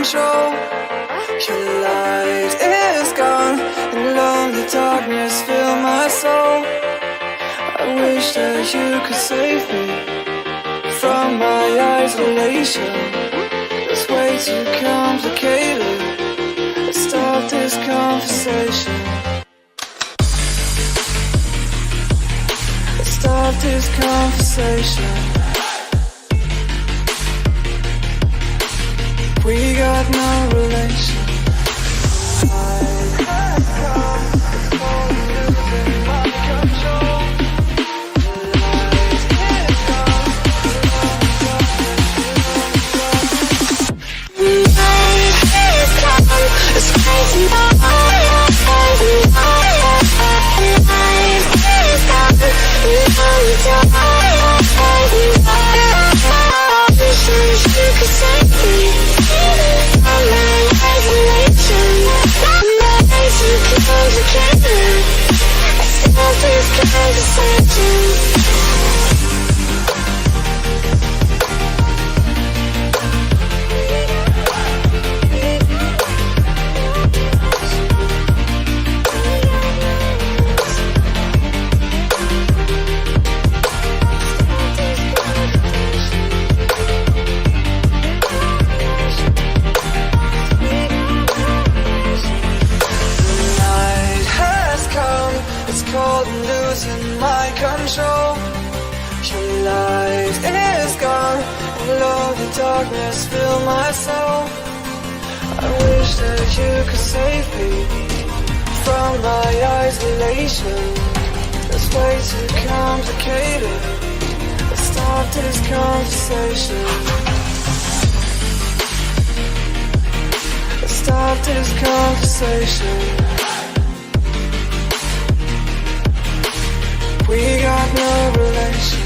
control. Your light is gone, and lonely darkness fill my soul. I wish that you could save me from my isolation. It's way too complicated. Let's start this conversation. Let's start this conversation. We got no relation. It's crazy. Cold and losing my control. Your light is gone, and lonely darkness fill my soul. I wish that you could save me from my isolation. It's way too complicated. Let's start this conversation. Let's start this conversation. We got no relation.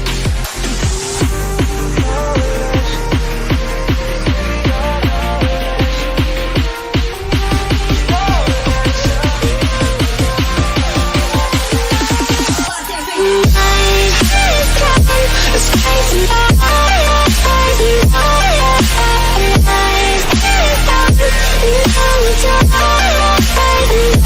It's crazy.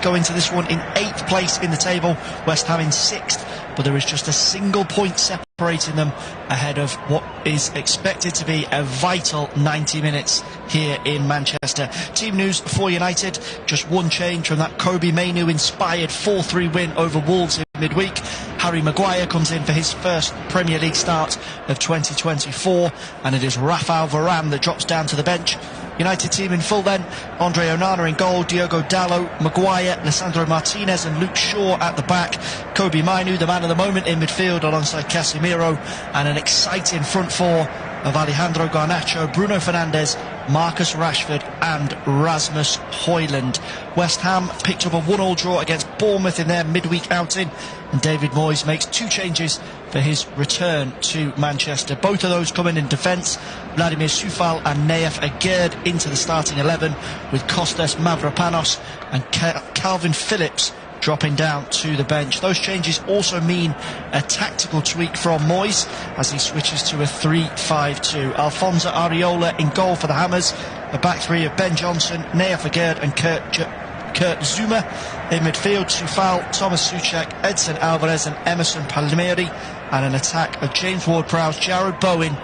go into this one in 8th place in the table, West Ham in 6th, but there is just a single point separating them ahead of what is expected to be a vital 90 minutes here in Manchester. Team news for United, just one change from that Kobbie Mainoo inspired 4-3 win over Wolves in midweek. Harry Maguire comes in for his first Premier League start of 2024, and it is Rafael Varane that drops down to the bench. United team in full then: Andre Onana in goal, Diogo Dalot, Maguire, Lisandro Martinez and Luke Shaw at the back, Kobbie Mainoo, the man of the moment, in midfield alongside Casemiro, and an exciting front four of Alejandro Garnacho, Bruno Fernandes, Marcus Rashford and Rasmus Højlund. West Ham picked up a 1-1 draw against Bournemouth in their midweek outing, and David Moyes makes 2 changes for his return to Manchester. Both of those coming in defence: Vladimir Coufal and Nayef Aguerd into the starting 11, with Kostas Mavropanos and Calvin Phillips dropping down to the bench. Those changes also mean a tactical tweak from Moyes as he switches to a 3-5-2. Alfonso Areola in goal for the Hammers, a back three of Ben Johnson, Nayef Aguerd and Kurt Zouma. In midfield, Coufal, Thomas Souček, Edson Alvarez and Emerson Palmieri, and an attack of James Ward-Prowse, Jarrod Bowen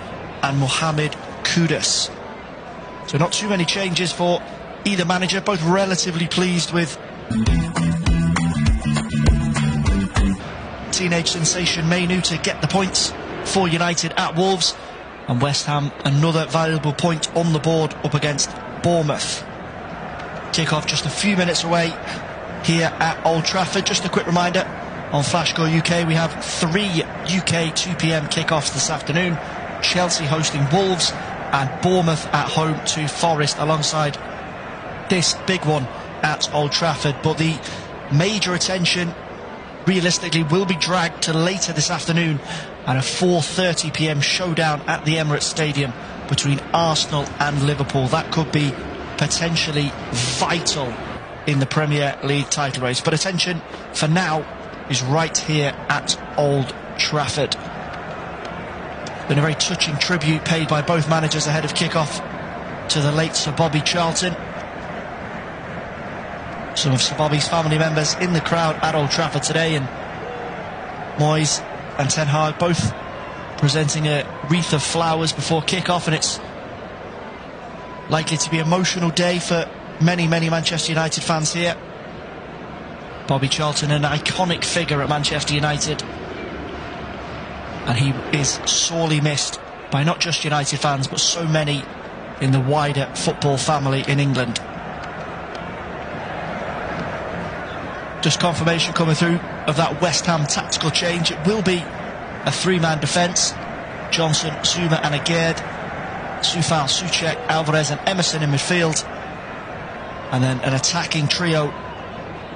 and Mohamed Kudus. So not too many changes for either manager, both relatively pleased with teenage sensation Mainoo to get the points for United at Wolves, and West Ham another valuable point on the board up against Bournemouth. Kick-off just a few minutes away here at Old Trafford. Just a quick reminder, on Flashscore UK we have 3 UK 2 PM kick-offs this afternoon: Chelsea hosting Wolves and Bournemouth at home to Forest, alongside this big one at Old Trafford. But the major attention realistically will be dragged to later this afternoon and a 4:30 PM showdown at the Emirates Stadium between Arsenal and Liverpool. That could be potentially vital in the Premier League title race, but attention for now is right here at Old Trafford. Been a very touching tribute paid by both managers ahead of kick-off to the late Sir Bobby Charlton. Some of Sir Bobby's family members in the crowd at Old Trafford today, and Moyes and Ten Hag both presenting a wreath of flowers before kick-off, and it's likely to be an emotional day for many Manchester United fans here. Bobby Charlton, an iconic figure at Manchester United, and he is sorely missed by not just United fans but so many in the wider football family in England. Just confirmation coming through of that West Ham tactical change. It will be a 3-man defence: Johnson, Zouma and Aguerd, Coufal, Souček, Alvarez and Emerson in midfield, and then an attacking trio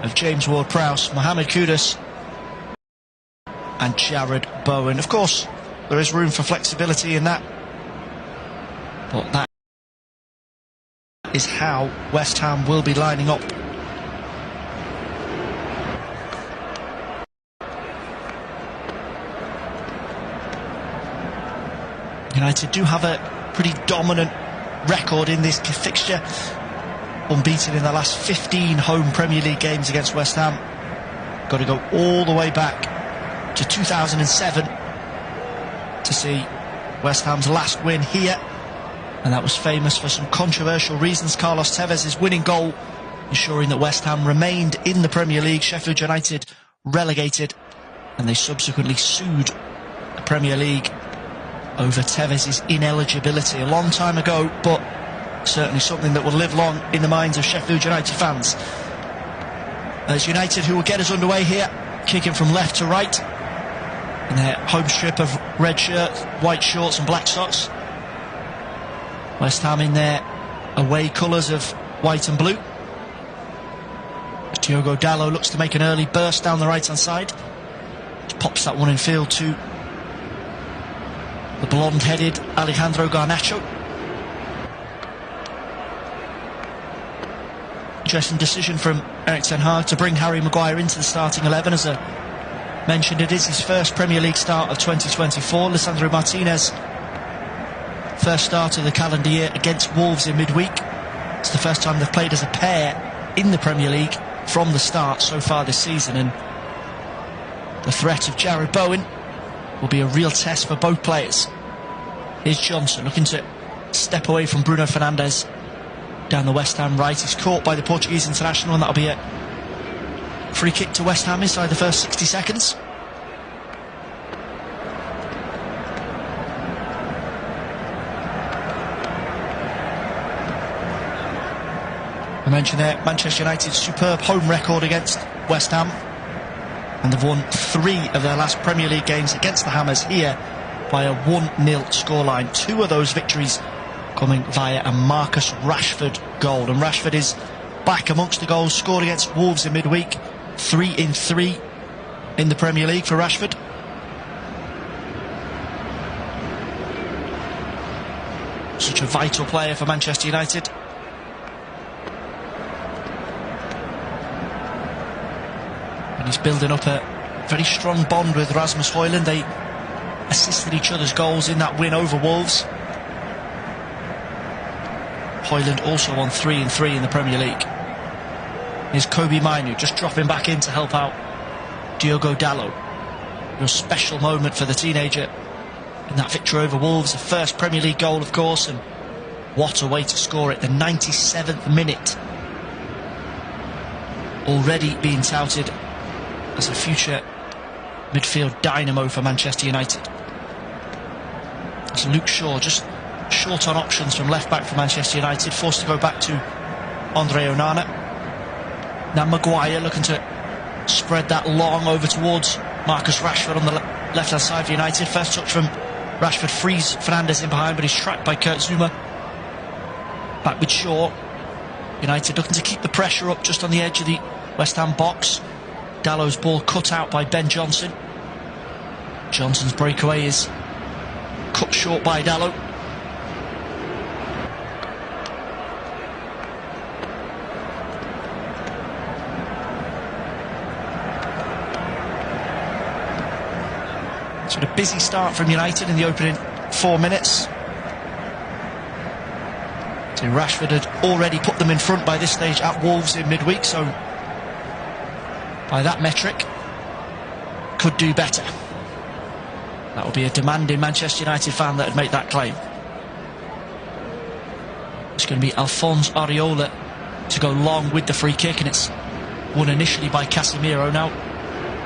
of James Ward-Prowse, Mohamed Kudus and Jarrod Bowen. Of course, there is room for flexibility in that, but that is how West Ham will be lining up. United do have a pretty dominant record in this fixture, unbeaten in the last 15 home Premier League games against West Ham. Got to go all the way back to 2007 to see West Ham's last win here, and that was famous for some controversial reasons. Carlos Tevez' winning goal ensuring that West Ham remained in the Premier League. Sheffield United relegated, and they subsequently sued the Premier League over Tevez' ineligibility a long time ago, but certainly something that will live long in the minds of Sheffield United fans. There's United, who will get us underway here, kicking from left to right in their home strip of red shirts, white shorts and black socks. West Ham in their away colours of white and blue. Diogo Dalot looks to make an early burst down the right hand side. Just pops that one in field to the blonde-headed Alejandro Garnacho. Interesting decision from Erik Ten Hag to bring Harry Maguire into the starting 11. As I mentioned, it is his first Premier League start of 2024. Lisandro Martinez, first start of the calendar year against Wolves in midweek. It's the first time they've played as a pair in the Premier League from the start so far this season, and the threat of Jared Bowen will be a real test for both players. Here's Johnson looking to step away from Bruno Fernandes down the West Ham right. He's caught by the Portuguese international, and that'll be a free kick to West Ham inside the first 60 seconds. I mentioned there Manchester United's superb home record against West Ham, and they've won 3 of their last Premier League games against the Hammers here by a 1-0 scoreline. 2 of those victories coming via a Marcus Rashford goal, and Rashford is back amongst the goals scored against Wolves in midweek. 3 in 3 in the Premier League for Rashford. Such a vital player for Manchester United. And he's building up a very strong bond with Rasmus Højlund. They assisted each other's goals in that win over Wolves. Højlund also won 3 in 3 in the Premier League. Here's Kobbie Mainoo just dropping back in to help out Diogo Dalot. A special moment for the teenager in that victory over Wolves. The first Premier League goal, of course, and what a way to score it. The 97th minute. Already being touted as a future midfield dynamo for Manchester United. As Luke Shaw just short on options from left back for Manchester United, forced to go back to Andre Onana. Now Maguire looking to spread that long over towards Marcus Rashford on the left hand side for United. First touch from Rashford frees Fernandes in behind, but he's tracked by Kurt Zouma. Back with Shaw. United looking to keep the pressure up just on the edge of the West Ham box. Dalot's ball cut out by Ben Johnson. Johnson's breakaway is cut short by Dalot. Sort of busy start from United in the opening 4 minutes. So Rashford had already put them in front by this stage at Wolves in midweek, so by that metric could do better. That would be a demanding Manchester United fan that would make that claim. It's going to be Alphonse Areola to go long with the free kick, and it's won initially by Casemiro. Now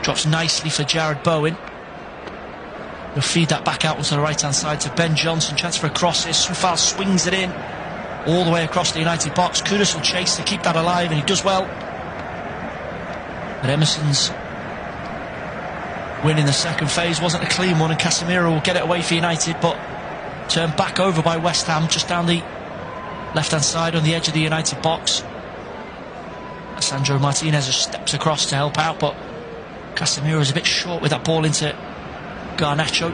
drops nicely for Jared Bowen. He'll feed that back out onto the right hand side to Ben Johnson. Chance for a cross here. Soufal swings it in all the way across the United box. Kudus will chase to keep that alive, and he does well. But Emerson's win in the second phase wasn't a clean one, and Casemiro will get it away for United, but turned back over by West Ham just down the left hand side on the edge of the United box. Sandro Martinez just steps across to help out, but Casemiro is a bit short with that ball into Garnacho.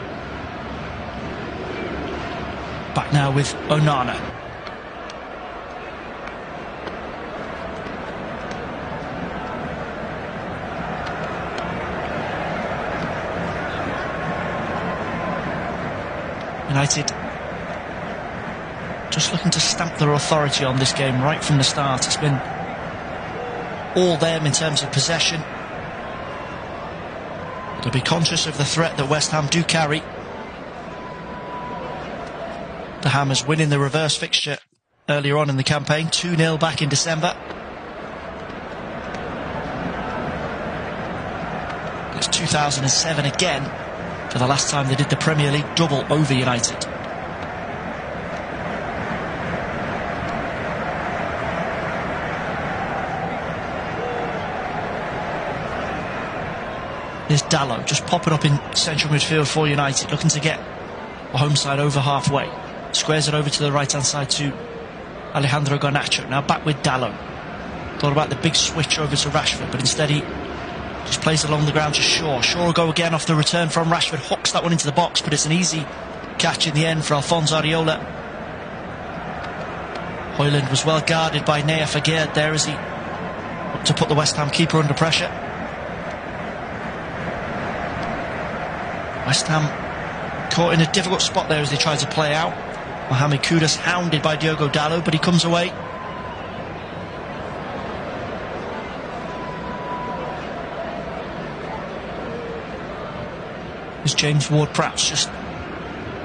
Back now with Onana. United just looking to stamp their authority on this game right from the start. It's been all them in terms of possession. They'll be conscious of the threat that West Ham do carry. The Hammers winning the reverse fixture earlier on in the campaign, 2-0 back in December. It's 2007 again for the last time they did the Premier League double over United. There's Dalot just popping up in central midfield for United, looking to get the home side over halfway. Squares it over to the right hand side to Alejandro Garnacho. Now back with Dalot. Thought about the big switch over to Rashford, but instead he just plays along the ground to Shaw. Shaw will go again off the return from Rashford, hooks that one into the box, but it's an easy catch in the end for Alphonse Areola. Højlund was well guarded by Nea Fagerd there as he looked to put the West Ham keeper under pressure. West Ham caught in a difficult spot there as they tried to play out. Mohamed Kudus hounded by Diogo Dalot, but he comes away. was James Ward-Prowse, just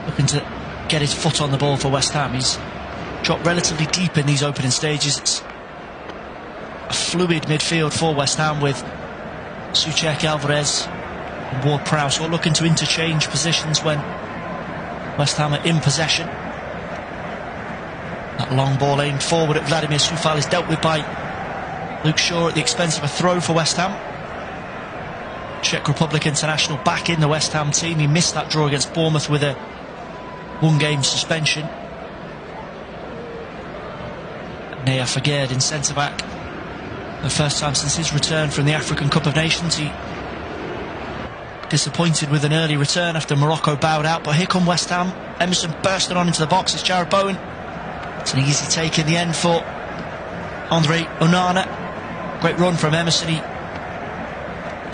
looking to get his foot on the ball for West Ham. He's dropped relatively deep in these opening stages. It's a fluid midfield for West Ham with Souček, Alvarez and Ward-Prowse all looking to interchange positions when West Ham are in possession. That long ball aimed forward at Vladimir Coufal is dealt with by Luke Shaw at the expense of a throw for West Ham. Czech Republic international back in the West Ham team. He missed that draw against Bournemouth with a one-game suspension. Naya Fagerd in centre-back. The first time since his return from the African Cup of Nations. He disappointed with an early return after Morocco bowed out, but here come West Ham. Emerson bursting on into the box. It's Jarrod Bowen. It's an easy take in the end for Andre Onana. Great run from Emerson. He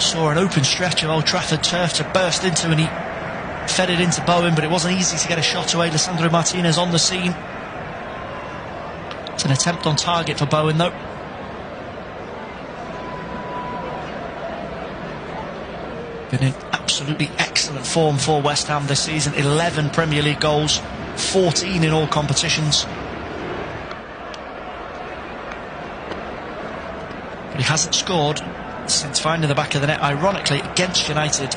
saw an open stretch of Old Trafford turf to burst into, and he fed it into Bowen, but it wasn't easy to get a shot away. Lisandro Martinez on the scene. It's an attempt on target for Bowen though. Been in absolutely excellent form for West Ham this season. 11 Premier League goals, 14 in all competitions. But he hasn't scored since finding the back of the net, ironically, against United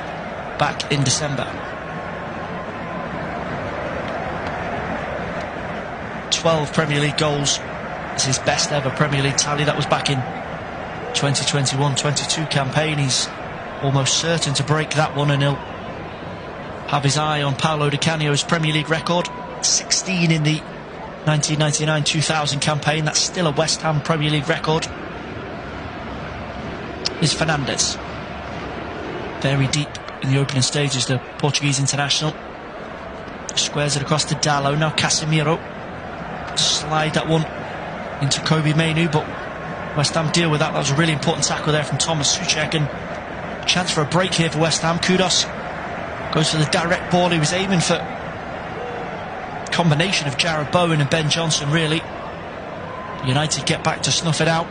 back in December. 12 Premier League goals is his best ever Premier League tally. That was back in 2021-22 campaign. He's almost certain to break that one, and he'll have his eye on Paolo Di Canio's Premier League record. 16 in the 1999-2000 campaign. That's still a West Ham Premier League record. Is Fernandes. Very deep in the opening stages, the Portuguese international. Squares it across to Dalot. Now Casemiro to slide that one into Kobbie Mainoo, but West Ham deal with that. That was a really important tackle there from Thomas Souček, and chance for a break here for West Ham. Kudus goes for the direct ball. He was aiming for a combination of Jarrod Bowen and Ben Johnson, really. United get back to snuff it out.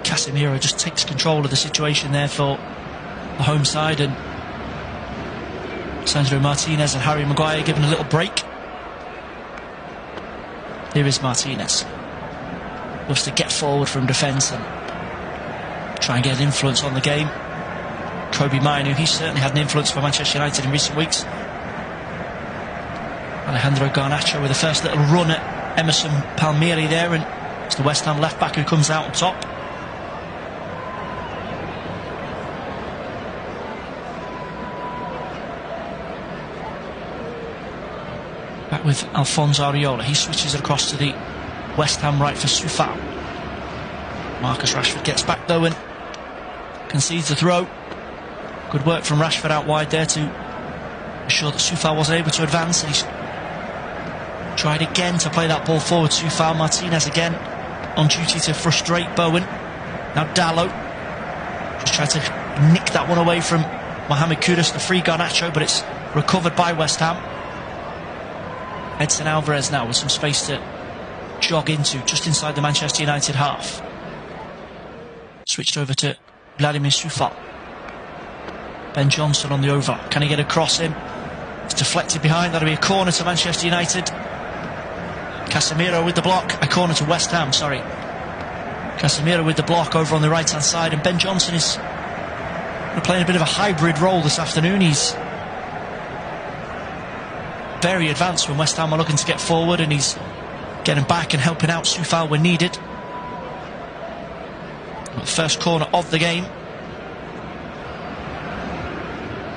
Casemiro just takes control of the situation there for the home side, and Sandro Martinez and Harry Maguire given a little break. Here is Martinez. Loves to get forward from defence and try and get an influence on the game. Kobbie Mainoo, he certainly had an influence for Manchester United in recent weeks. Alejandro Garnacho with the first little run at Emerson Palmieri there, and it's the West Ham left back who comes out on top. Back with Alfonso Areola. He switches it across to the West Ham right for Coufal. Marcus Rashford gets back though and concedes the throw. Good work from Rashford out wide there to ensure that Coufal wasn't able to advance, and he's tried again to play that ball forward. Coufal. Martinez again on duty to frustrate Bowen. Now Dalot just tried to nick that one away from Mohamed Kudus, the free Garnacho, but it's recovered by West Ham. Edson Alvarez now with some space to jog into just inside the Manchester United half. Switched over to Vladimir Coufal. Ben Johnson on the overlap. Can he get a cross in? It's deflected behind. That'll be a corner to Manchester United. Casemiro with the block. A corner to West Ham, sorry. Casemiro with the block over on the right hand side, and Ben Johnson is playing a bit of a hybrid role this afternoon. He's very advanced when West Ham are looking to get forward, and he's getting back and helping out Coufal when needed. The first corner of the game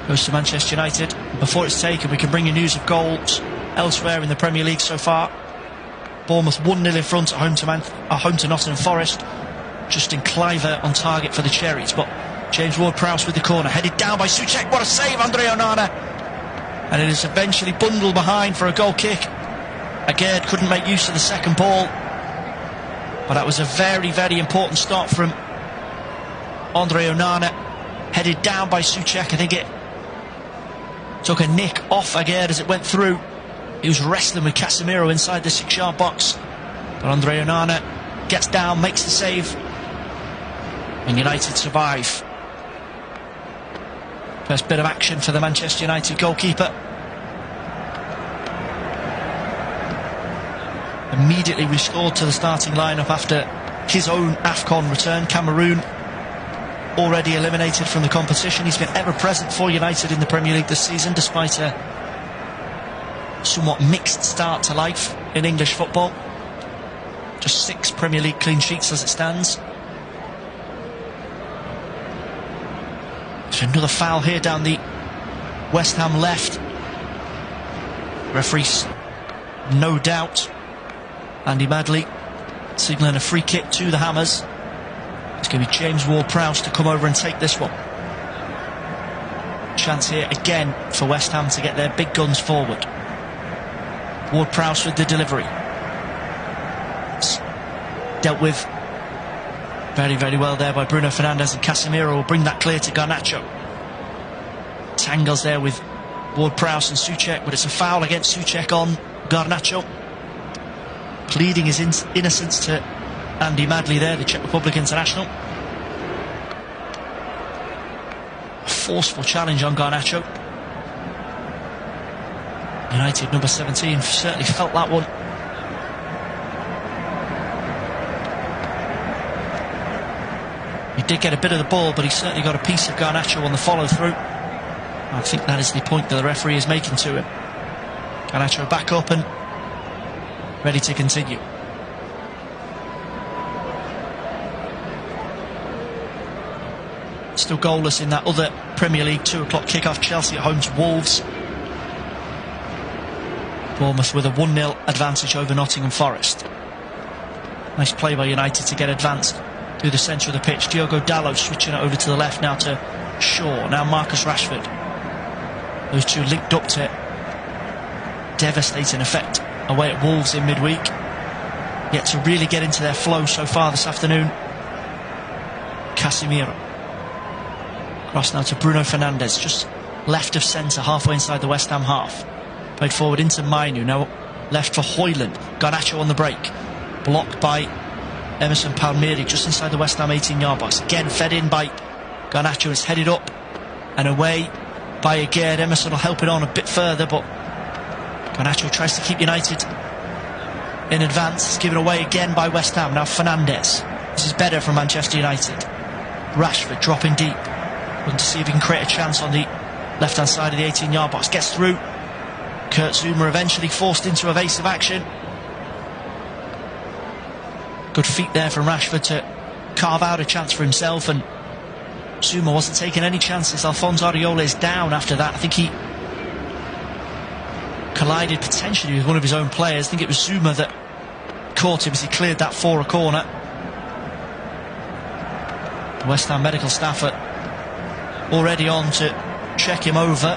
goes to Manchester United. Before it's taken, we can bring you news of goals elsewhere in the Premier League so far. Bournemouth 1-0 in front at home to Nottingham Forest. Justin Kluivert on target for the Cherries, but James Ward-Prowse with the corner, headed down by Souček. What a save, Andre Onana! And it is eventually bundled behind for a goal kick. Agard couldn't make use of the second ball, but that was a very, very important stop from Andre Onana, headed down by Souček. I think it took a nick off Agard as it went through. He was wrestling with Casemiro inside the 6-yard box, but Andre Onana gets down, makes the save, and United survive. First bit of action for the Manchester United goalkeeper. Immediately restored to the starting lineup after his own AFCON return. Cameroon already eliminated from the competition. He's been ever present for United in the Premier League this season, despite a somewhat mixed start to life in English football. Just 6 Premier League clean sheets as it stands. There's another foul here down the West Ham left. Referees, no doubt. Andy Madley signalling a free kick to the Hammers. It's going to be James Ward-Prowse to come over and take this one. Chance here again for West Ham to get their big guns forward. Ward-Prowse with the delivery. It's dealt with very, very well there by Bruno Fernandes, and Casemiro will bring that clear to Garnacho. Tangles there with Ward-Prowse and Souček, but it's a foul against Souček on Garnacho. Pleading his innocence to Andy Madley there, the Czech Republic international. A forceful challenge on Garnacho. United number 17 certainly felt that one. He did get a bit of the ball, but he certainly got a piece of Garnacho on the follow-through. I think that is the point that the referee is making to him. Garnacho back up and ready to continue. Still goalless in that other Premier League 2 o'clock kickoff. Chelsea at home to Wolves. Bournemouth with a 1-0 advantage over Nottingham Forest. Nice play by United to get advanced through the centre of the pitch. Diogo Dalot switching it over to the left now to Shaw. Now Marcus Rashford. Those two linked up to devastating effect away at Wolves in midweek. Yet to really get into their flow so far this afternoon. Casemiro. Cross now to Bruno Fernandes, just left of centre, halfway inside the West Ham half. Played forward into Mainu, now left for Højlund. Garnacho on the break. Blocked by Emerson Palmieri, just inside the West Ham 18-yard box. Again fed in by Garnacho, is headed up and away by Aguerd. Emerson will help it on a bit further, but Garnacho tries to keep United in advance. It's given away again by West Ham. Now Fernandes. This is better from Manchester United. Rashford dropping deep, looking to see if he can create a chance on the left-hand side of the 18-yard box. Gets through. Kurt Zouma eventually forced into evasive action. Good feet there from Rashford to carve out a chance for himself, and Zouma wasn't taking any chances. Alphonso Areola is down after that. I think he collided potentially with one of his own players. I think it was Zouma that caught him as he cleared that for a corner. The West Ham medical staff are already on to check him over.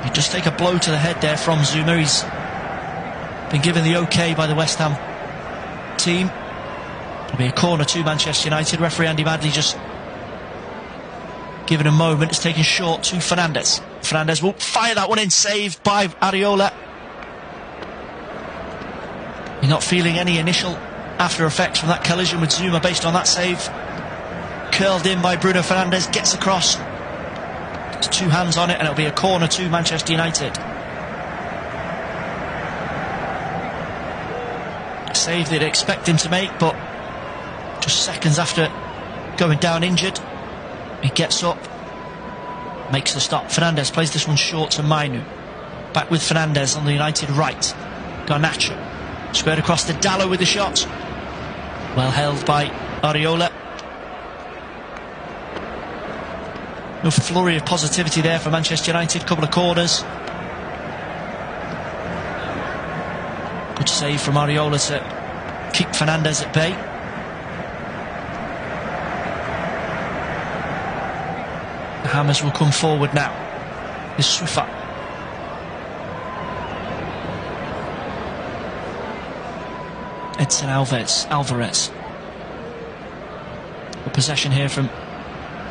He just take a blow to the head there from Zouma. He's been given the OK by the West Ham team. It'll be a corner to Manchester United. Referee Andy Madley just given a moment. It's taken short to Fernandes. Fernandes will fire that one in, saved by Areola. You're not feeling any initial after effects from that collision with Zouma based on that save. Curled in by Bruno Fernandes, gets across. There's 2 hands on it, and it'll be a corner to Manchester United. A save they'd expect him to make, but just seconds after going down injured, he gets up, makes the stop. Fernandes plays this one short to Mainu. Back with Fernandes on the United right. Garnacho squared across to Dalot with the shot. Well held by Areola. No flurry of positivity there for Manchester United. Couple of corners. Good save from Areola to keep Fernandes at bay. The Hammers will come forward now. Is Soufa. Edson Alvarez. The possession here from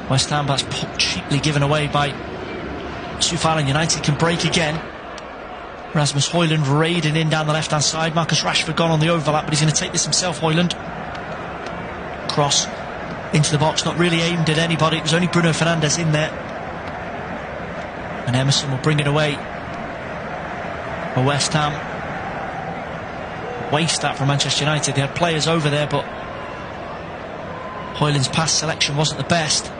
West Ham, that's cheaply given away by Soufa, and United can break again. Rasmus Højlund raiding in down the left-hand side. Marcus Rashford gone on the overlap, but he's going to take this himself, Højlund. Cross into the box, not really aimed at anybody. It was only Bruno Fernandes in there. And Emerson will bring it away for West Ham. Waste that from Manchester United. They had players over there, but Højlund's pass selection wasn't the best.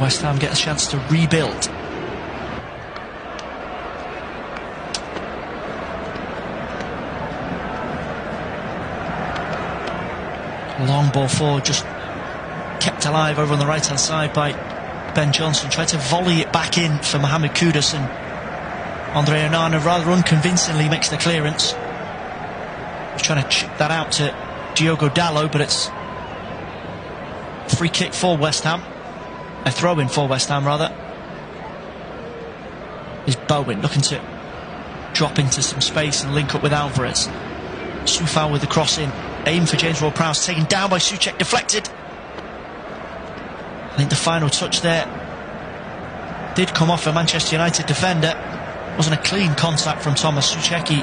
West Ham get a chance to rebuild. Long ball forward, just kept alive over on the right hand side by Ben Johnson. Tried to volley it back in for Mohamed Kudus, and Andre Onana rather unconvincingly makes the clearance. He's trying to chip that out to Diogo Dalot, but it's a free kick for West Ham. A throw-in for West Ham, rather. Is Bowen looking to drop into some space and link up with Alvarez. Soufal with the cross in. Aim for James Ward-Prowse, taken down by Souček, deflected. I think the final touch there did come off a Manchester United defender. Wasn't a clean contact from Thomas Souček. He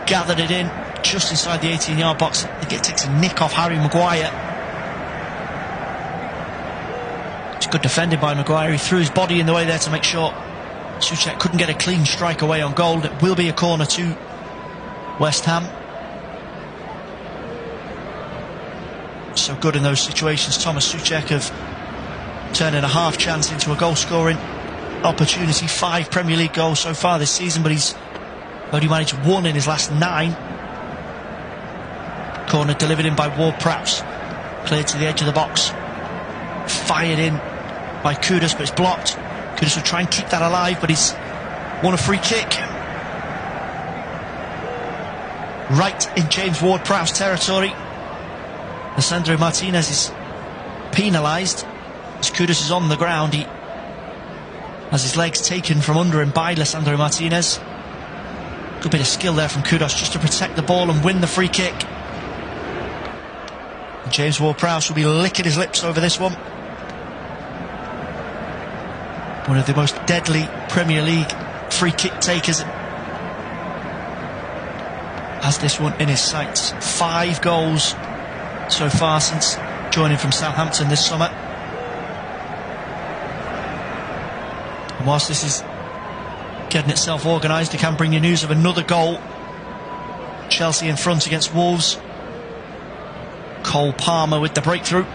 gathered it in just inside the 18-yard box. I think it takes a nick off Harry Maguire. It's good defending by Maguire. He threw his body in the way there to make sure Souček couldn't get a clean strike away on goal. It will be a corner to West Ham. So good in those situations, Thomas Souček, of turning a half chance into a goal scoring opportunity. 5 Premier League goals so far this season, but he's only managed 1 in his last 9. Corner delivered in by Ward-Prowse, cleared to the edge of the box, fired in by Kudus, but it's blocked. Kudus will try and keep that alive, but he's won a free kick right in James Ward-Prowse territory. Lisandro Martinez is penalised as Kudus is on the ground. He has his legs taken from under him by Lisandro Martinez. Good bit of skill there from Kudus just to protect the ball and win the free kick. And James Ward-Prowse will be licking his lips over this one. One of the most deadly Premier League free kick takers has this one in his sights. 5 goals so far since joining from Southampton this summer. And whilst this is getting itself organised, I can bring you news of another goal. Chelsea in front against Wolves. Cole Palmer with the breakthrough.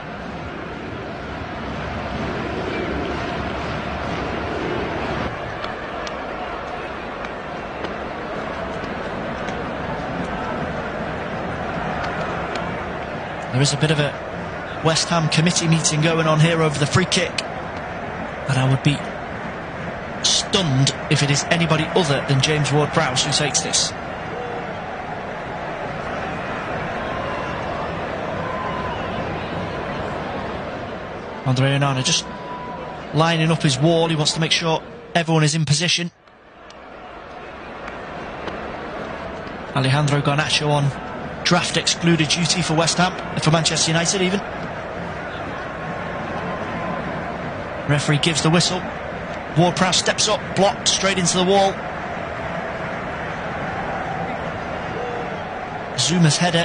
There is a bit of a West Ham committee meeting going on here over the free kick, and I would be stunned if it is anybody other than James Ward-Prowse who takes this. Andre Onana just lining up his wall. He wants to make sure everyone is in position. Alejandro Garnacho on draft excluded duty for West Ham, for Manchester United even. Referee gives the whistle. Ward-Prowse steps up, blocked straight into the wall. Zuma's header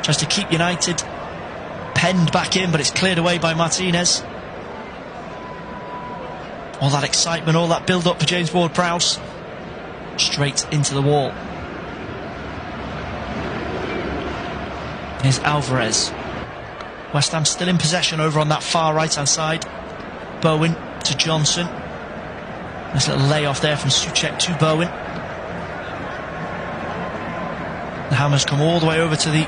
tries to keep United penned back in, but it's cleared away by Martinez. All that excitement, all that build up for James Ward-Prowse, straight into the wall. Here's Alvarez. West Ham still in possession over on that far right hand side. Bowen to Johnson. Nice little layoff there from Souček to Bowen. The Hammers come all the way over to the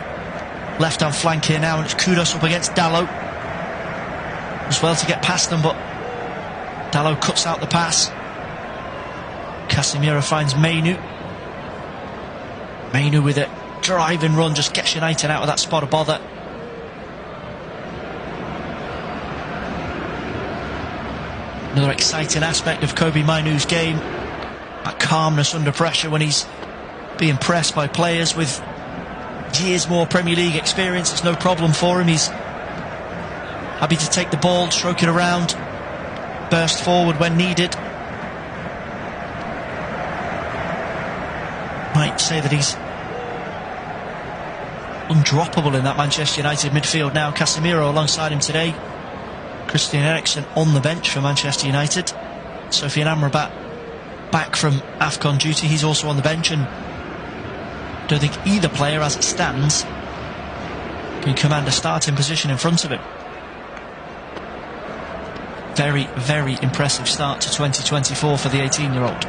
left hand flank here now, and it's Kudus up against Dalot. As well to get past them, but Dalot cuts out the pass. Casemiro finds Mainu. Mainu with it. Driving run just gets United out of that spot of bother. Another exciting aspect of Kobbie Mainoo's game, that calmness under pressure when he's being pressed by players with years more Premier League experience. It's no problem for him. He's happy to take the ball, stroke it around, burst forward when needed. might say that he's undroppable in that Manchester United midfield now. Casemiro alongside him today. Christian Eriksen on the bench for Manchester United. Sofiane Amrabat back from AFCON duty, he's also on the bench, and I don't think either player as it stands can command a starting position in front of him. Very, very impressive start to 2024 for the 18-year-old.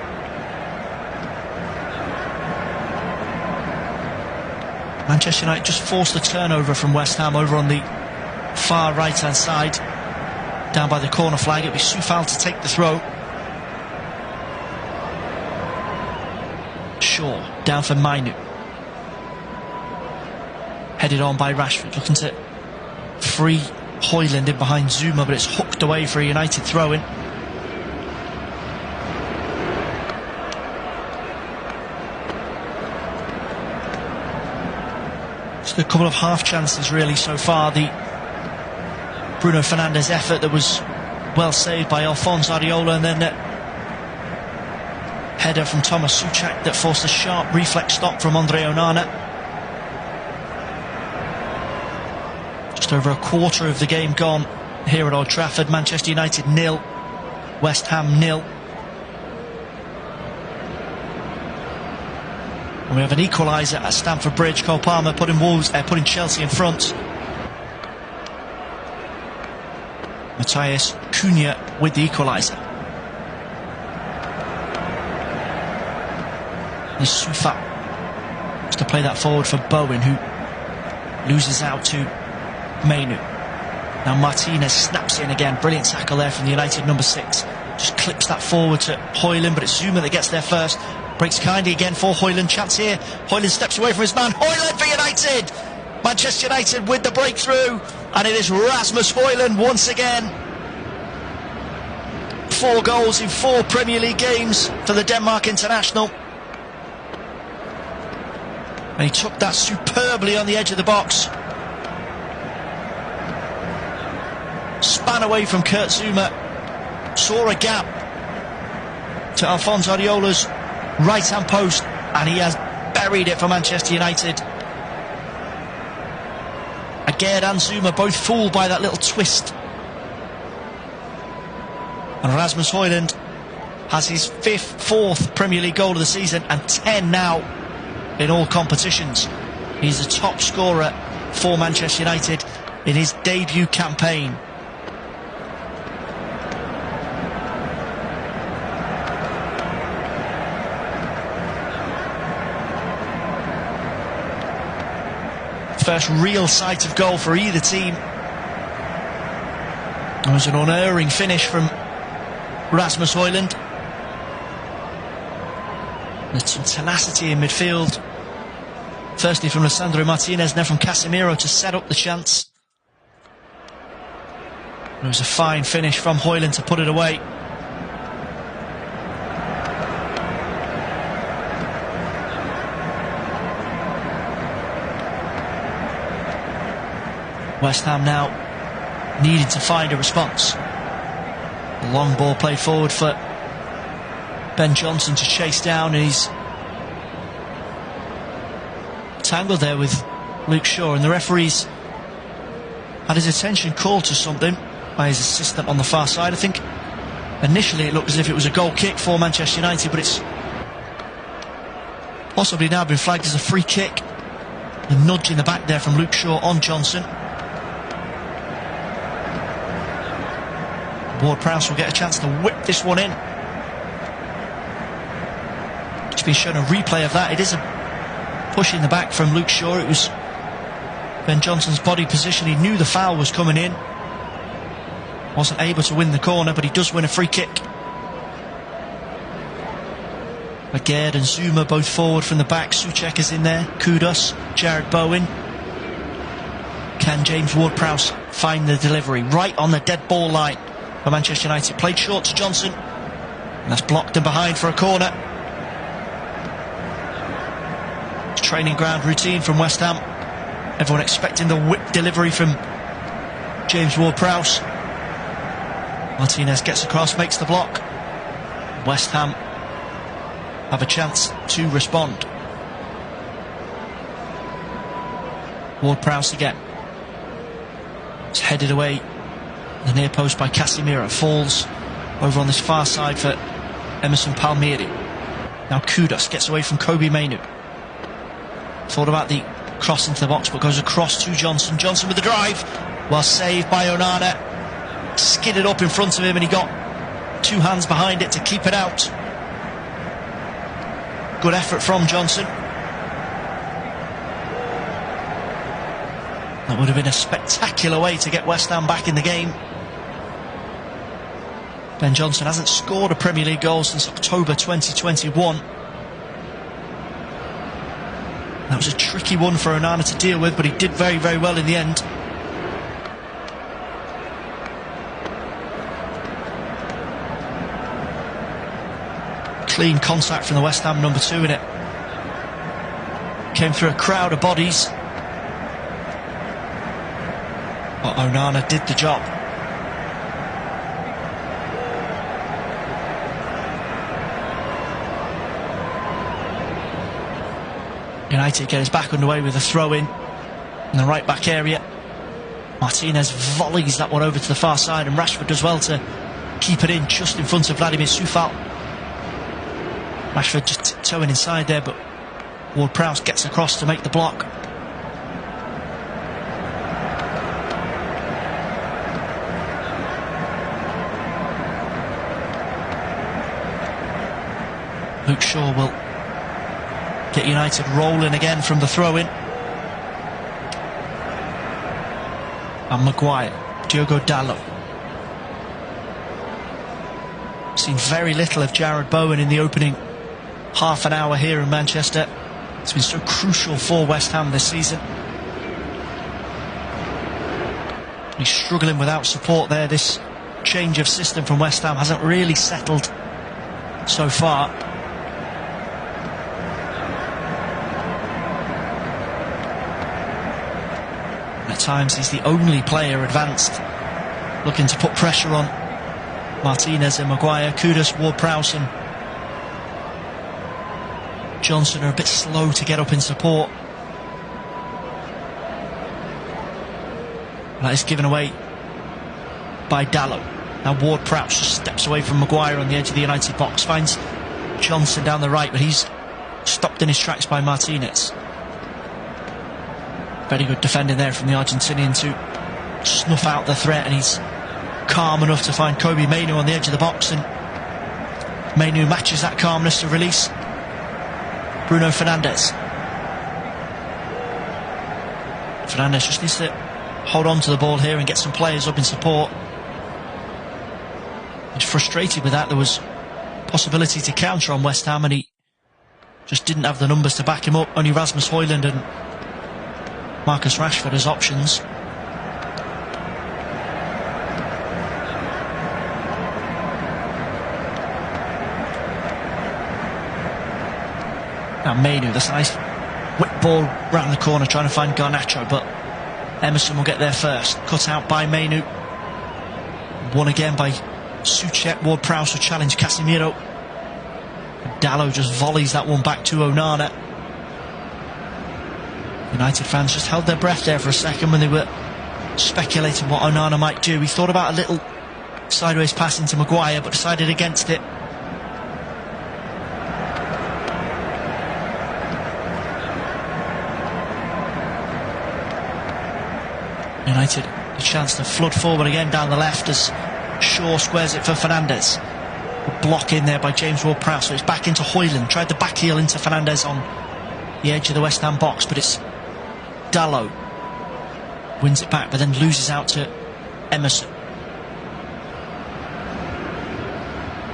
Manchester United just forced a turnover from West Ham over on the far right-hand side, down by the corner flag. It'll be Soufal to take the throw. Shaw down for Mainu. Headed on by Rashford, looking to free Højlund in behind Zuma, but it's hooked away for a United throw-in. Just a couple of half chances really so far. The Bruno Fernandes effort that was well saved by Alphonse Areola, and then header from Thomas Souček that forced a sharp reflex stop from Andre Onana. Just over a quarter of the game gone here at Old Trafford. Manchester United 0, West Ham 0. And we have an equaliser at Stamford Bridge. Cole Palmer putting Chelsea in front. Matheus Cunha with the equaliser. There's Soufal to play that forward for Bowen, who loses out to Mainu. Now Martinez snaps in again. Brilliant tackle there from the United number 6. Just clips that forward to Højlund, but it's Zuma that gets there first. Breaks kindly again for Højlund. Chance here. Højlund steps away from his man. Højlund for United. Manchester United with the breakthrough, and it is Rasmus Højlund once again. 4 goals in 4 Premier League games for the Denmark international. And he took that superbly on the edge of the box. Span away from Kurt Zuma. Saw a gap to Alphonse Areola's right-hand post, and he has buried it for Manchester United. Aguerd and Zuma both fooled by that little twist. And Rasmus Højlund has his 4th Premier League goal of the season, and 10 now in all competitions. He's the top scorer for Manchester United in his debut campaign. First real sight of goal for either team. It was an unerring finish from Rasmus Højlund. There's some tenacity in midfield. Firstly from Lisandro Martinez, then from Casemiro to set up the chance. It was a fine finish from Højlund to put it away. West Ham now needed to find a response. The long ball played forward for Ben Johnson to chase down, and he's tangled there with Luke Shaw, and the referee's had his attention called to something by his assistant on the far side. I think initially it looked as if it was a goal kick for Manchester United, but it's possibly now been flagged as a free kick. The nudge in the back there from Luke Shaw on Johnson. Ward-Prowse will get a chance to whip this one in. Just been shown a replay of that. It is a push in the back from Luke Shaw. It was Ben Johnson's body position. He knew the foul was coming in. Wasn't able to win the corner, but he does win a free kick. Aguerd and Zuma both forward from the back. Souček is in there. Kudus, Jared Bowen. Can James Ward-Prowse find the delivery right on the dead ball line for Manchester United? Played short to Johnson, and that's blocked and behind for a corner. Training ground routine from West Ham. Everyone expecting the whip delivery from James Ward-Prowse. Martinez gets across, makes the block. West Ham have a chance to respond. Ward-Prowse again. It's headed away. The near post by Casemiro. Falls over on this far side for Emerson Palmieri. Now Kudus gets away from Kobbie Mainoo. Thought about the cross into the box, but goes across to Johnson. Johnson with the drive. Well saved by Onana. Skidded up in front of him and he got two hands behind it to keep it out. Good effort from Johnson. That would have been a spectacular way to get West Ham back in the game. Ben Johnson hasn't scored a Premier League goal since October 2021. That was a tricky one for Onana to deal with, but he did very, very well in the end. Clean contact from the West Ham number 2 in it. Came through a crowd of bodies. But Onana did the job. United get his back underway with a throw-in in the right-back area. Martinez volleys that one over to the far side, and Rashford does well to keep it in just in front of Vladimir Coufal. Rashford just tiptoeing inside there, but Ward-Prowse gets across to make the block. Luke Shaw will get United rolling again from the throw-in. And Maguire, Diogo Dalot. Seen very little of Jarrod Bowen in the opening half an hour here in Manchester. It's been so crucial for West Ham this season. He's struggling without support there. This change of system from West Ham hasn't really settled so far. At times he's the only player advanced looking to put pressure on Martinez and Maguire. Kudus, Ward-Prowse and Johnson are a bit slow to get up in support. That is given away by Dalot. Now Ward-Prowse just steps away from Maguire on the edge of the United box, finds Johnson down the right, but he's stopped in his tracks by Martinez. Very good defending there from the Argentinian to snuff out the threat, and he's calm enough to find Kobbie Mainoo on the edge of the box, and Mainoo matches that calmness to release Bruno Fernandes. Fernandes just needs to hold on to the ball here and get some players up in support. He's frustrated with that. There was possibility to counter on West Ham and he just didn't have the numbers to back him up. Only Rasmus Højlund and Marcus Rashford as options. Now Mainoo, that's a nice whip ball round the corner trying to find Garnacho, but Emerson will get there first. Cut out by Mainoo. Won again by Souček. Ward-Prowse will challenge Casemiro. Dalot just volleys that one back to Onana. United fans just held their breath there for a second when they were speculating what Onana might do. He thought about a little sideways pass into Maguire, but decided against it. United a chance to flood forward again down the left as Shaw squares it for Fernandes. A block in there by James Ward-Prowse, so it's back into Højlund. Tried the back heel into Fernandes on the edge of the West Ham box, but it's Dalot wins it back, but then loses out to Emerson.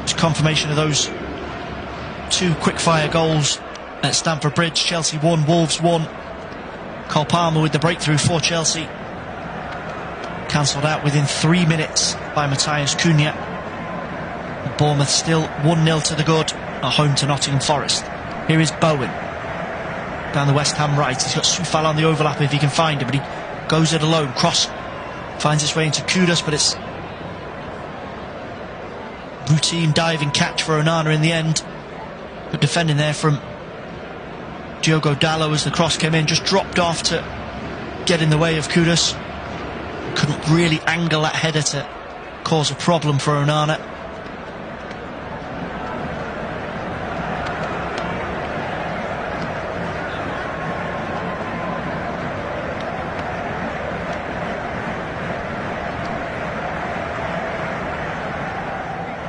It's confirmation of those two quick-fire goals at Stamford Bridge. Chelsea 1, Wolves 1. Cole Palmer with the breakthrough for Chelsea. Cancelled out within 3 minutes by Matheus Cunha. Bournemouth still 1-0 to the good at home to Nottingham Forest. Here is Bowen down the West Ham right. He's got Coufal on the overlap if he can find him, but he goes it alone. Cross finds its way into Kudus, but it's routine diving catch for Onana in the end. Good defending there from Diogo Dalot as the cross came in, just dropped off to get in the way of Kudus. Couldn't really angle that header to cause a problem for Onana.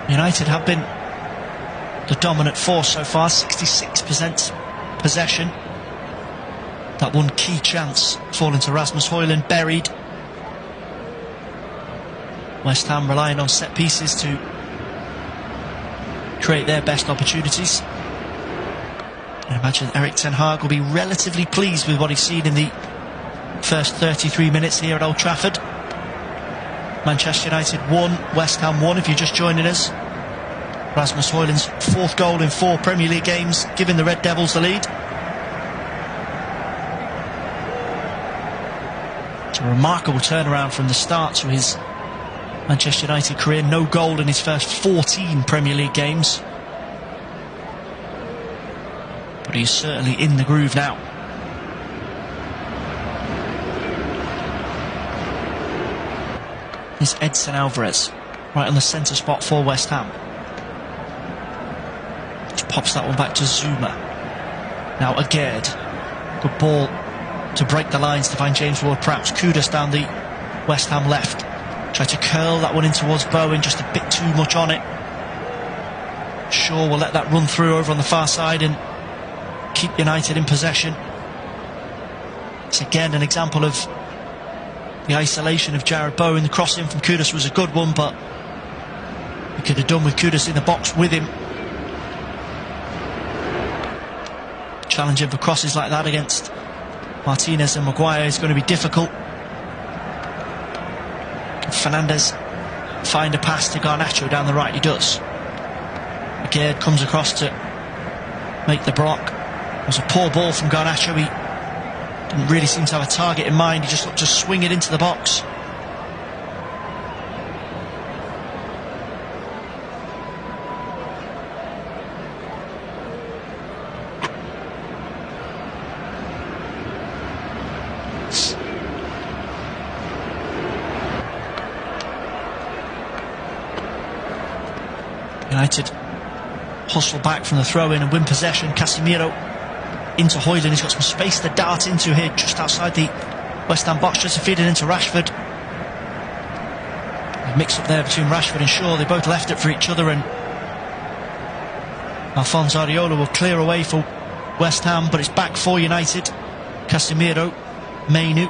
United have been the dominant force so far, 66% possession. That one key chance falling to Rasmus Højlund, buried. West Ham relying on set pieces to create their best opportunities. I imagine Erik ten Hag will be relatively pleased with what he's seen in the first 33 minutes here at Old Trafford. Manchester United 1, West Ham 1 if you're just joining us. Rasmus Højlund's 4th goal in 4 Premier League games, giving the Red Devils the lead. It's a remarkable turnaround from the start to his Manchester United career. No goal in his first 14 Premier League games. But he's certainly in the groove now. Is Edson Alvarez right on the centre spot for West Ham. Just pops that one back to Zuma. Now Aguerd. Good ball to break the lines to find James Ward-Prowse. Kudus down the West Ham left. Tried to curl that one in towards Bowen, just a bit too much on it. Shaw will let that run through over on the far side and keep United in possession. It's again an example of the isolation of Jarrod Bowen. The cross in from Kudus was a good one, but we could have done with Kudus in the box with him. Challenging for crosses like that against Martinez and Maguire is going to be difficult. Fernandes find a pass to Garnacho down the right. He does. Aguerd comes across to make the block. It was a poor ball from Garnacho. He didn't really seem to have a target in mind. He just looked to swing it into the box. United hustle back from the throw-in and win possession. Casemiro into Højlund. He's got some space to dart into here just outside the West Ham box, just to feed it into Rashford. A mix up there between Rashford and Shaw. They both left it for each other, and Alphonse Areola will clear away for West Ham, but it's back for United. Casemiro, Mainoo.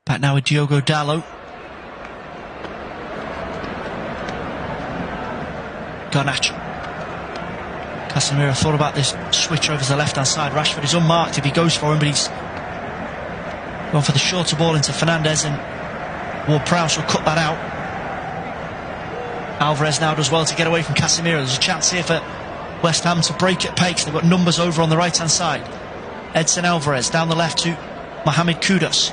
Back now with Diogo Dalot. Garnacho. Casemiro thought about this switch over to the left hand side. Rashford is unmarked if he goes for him, but he's gone for the shorter ball into Fernandes, and Ward-Prowse will cut that out. Alvarez now does well to get away from Casemiro. There's a chance here for West Ham to break at pace. They've got numbers over on the right hand side. Edson Alvarez down the left to Mohamed Kudus.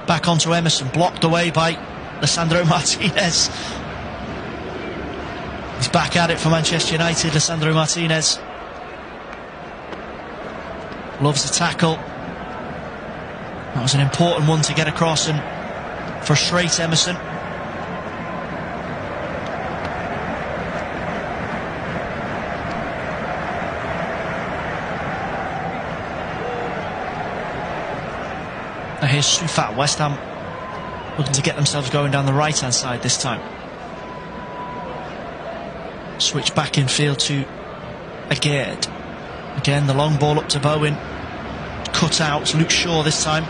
Back onto Emerson, blocked away by Lisandro Martinez. He's back at it for Manchester United, Lisandro Martinez. Loves the tackle. That was an important one to get across and frustrate Emerson. Now here's Sufat. West Ham looking to get themselves going down the right hand side this time. Switch back in field to Aguerd. Again, the long ball up to Bowen. Cut out. It's Luke Shaw this time.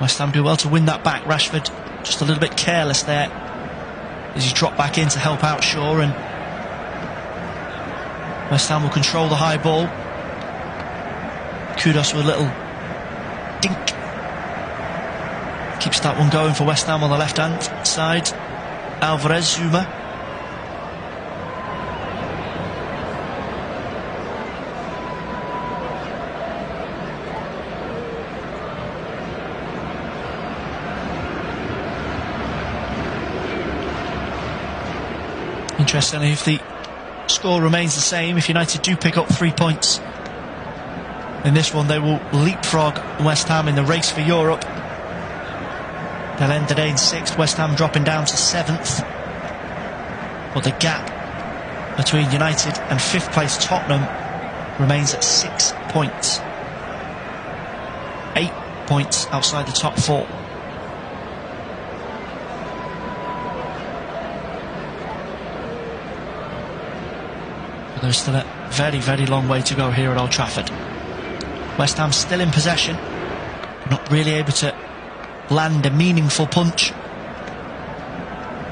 West Ham do well to win that back. Rashford just a little bit careless there as he dropped back in to help out Shaw, and West Ham will control the high ball. Kudus with a little dink. Keeps that one going for West Ham on the left hand side. Alvarez, Zuma. Interestingly, if the score remains the same, if United do pick up 3 points In this one, they will leapfrog West Ham in the race for Europe. They'll end the day in 6th, West Ham dropping down to 7th. But the gap between United and 5th place Tottenham remains at 6 points. 8 points outside the top 4. But there's still a very, very long way to go here at Old Trafford. West Ham still in possession, not really able to land a meaningful punch.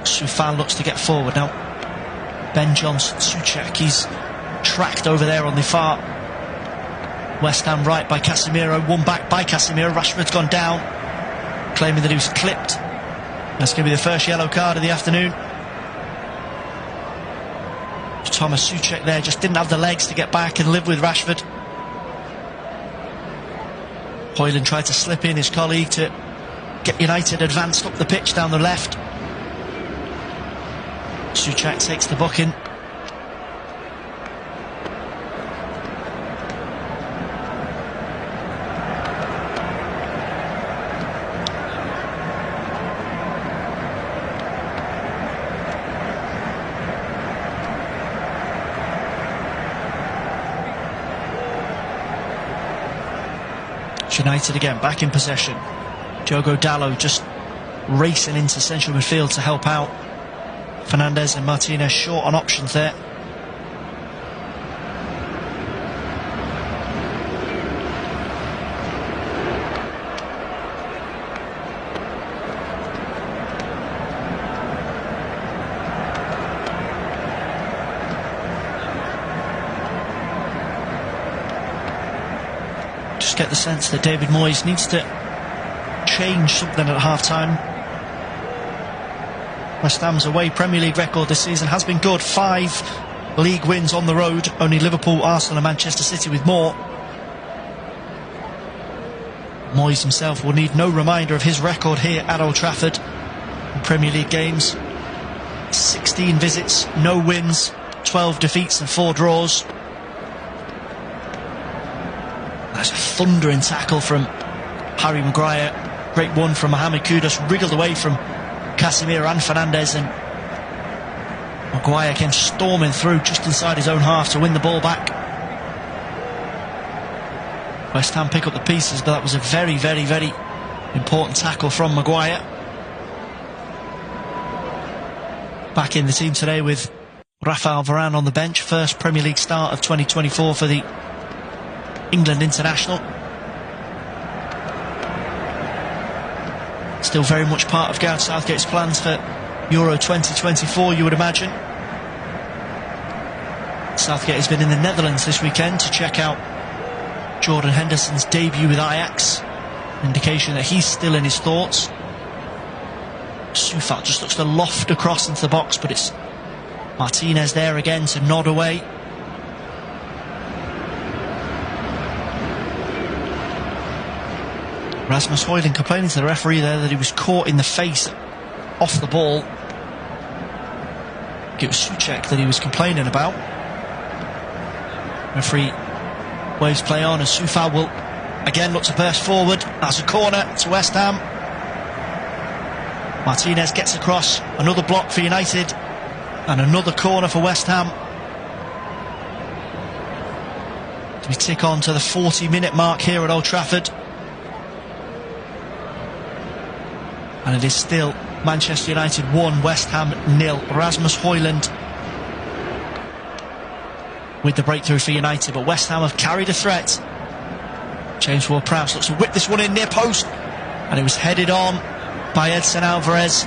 Soufal looks to get forward now. Ben Johnson, Souček, he's tracked over there on the far West Ham right by Casemiro, won back by Casemiro. Rashford's gone down, claiming that he was clipped. That's going to be the first yellow card of the afternoon. Thomas Souček there just didn't have the legs to get back and live with Rashford. Højlund tried to slip in his colleague to get United advanced up the pitch down the left. Souček takes the booking. United again back in possession. Diogo Dalot just racing into central midfield to help out. Fernandes and Martinez short on options there. Just get the sense that David Moyes needs to change something at half-time. West Ham's away Premier League record this season has been good. 5 league wins on the road. Only Liverpool, Arsenal and Manchester City with more. Moyes himself will need no reminder of his record here at Old Trafford in Premier League games. 16 visits, no wins, 12 defeats and 4 draws. That's a thundering tackle from Harry Maguire. Great one from Mohamed Kudus, wriggled away from Casemiro and Fernandes, and Maguire came storming through just inside his own half to win the ball back. West Ham pick up the pieces, but that was a very, very, very important tackle from Maguire. Back in the team today with Rafael Varane on the bench. First Premier League start of 2024 for the England international. Still very much part of Gareth Southgate's plans for Euro 2024, you would imagine. Southgate has been in the Netherlands this weekend to check out Jordan Henderson's debut with Ajax. Indication that he's still in his thoughts. Soufal just looks to loft across into the box, but it's Martinez there again to nod away. Rasmus Højlund complaining to the referee there that he was caught in the face off the ball. It was Souček that he was complaining about. Referee waves play on, and Soufal will again look to burst forward. That's a corner to West Ham. Martinez gets across, another block for United, and another corner for West Ham. We tick on to the 40-minute mark here at Old Trafford. And it is still Manchester United 1, West Ham 0. Rasmus Højlund with the breakthrough for United, but West Ham have carried a threat. James Ward-Prowse looks to whip this one in near post, and it was headed on by Edson Alvarez.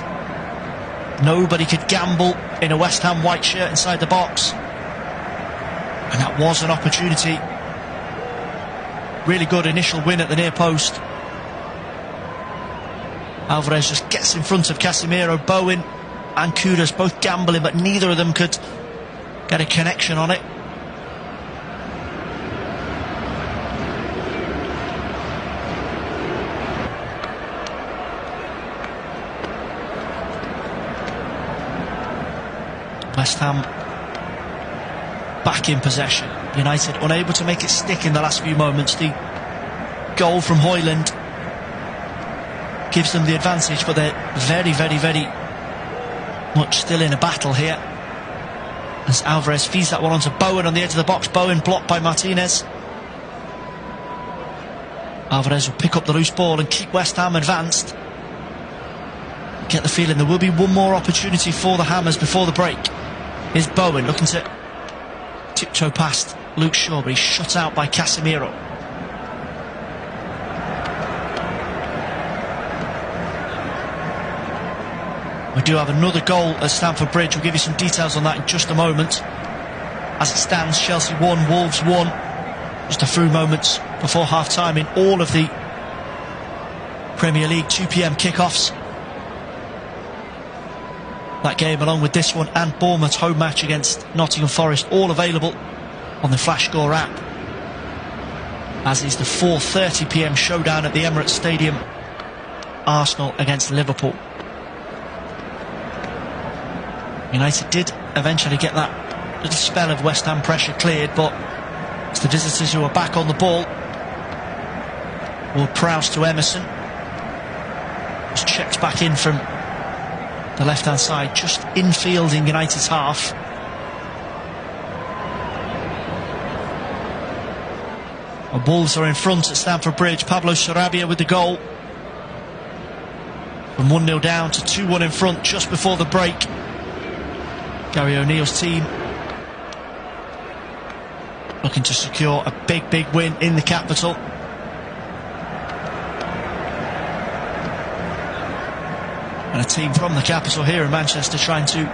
Nobody could gamble in a West Ham white shirt inside the box, and that was an opportunity. Really good initial win at the near post. Alvarez just gets in front of Casemiro. Bowen and Kudus both gambling, but neither of them could get a connection on it. West Ham back in possession. United unable to make it stick in the last few moments. The goal from Højlund gives them the advantage, but they're very, very, very much still in a battle here. As Alvarez feeds that one onto Bowen on the edge of the box. Bowen blocked by Martinez. Alvarez will pick up the loose ball and keep West Ham advanced. Get the feeling there will be one more opportunity for the Hammers before the break. Here's Bowen looking to tiptoe past Luke Shaw, but he's shut out by Casemiro. We do have another goal at Stamford Bridge. We'll give you some details on that in just a moment. As it stands, Chelsea 1, Wolves 1. Just a few moments before half-time in all of the Premier League 2 PM kickoffs. That game, along with this one and Bournemouth's home match against Nottingham Forest, all available on the Flash Score app. As is the 4:30 PM showdown at the Emirates Stadium, Arsenal against Liverpool. United did eventually get that little spell of West Ham pressure cleared, but it's the visitors who are back on the ball. Ward-Prowse to Emerson. Just checks back in from the left-hand side, just infield in United's half. And Wolves are in front at Stamford Bridge. Pablo Sarabia with the goal. From 1-0 down to 2-1 in front just before the break. Gary O'Neill's team looking to secure a big, big win in the capital. And a team from the capital here in Manchester trying to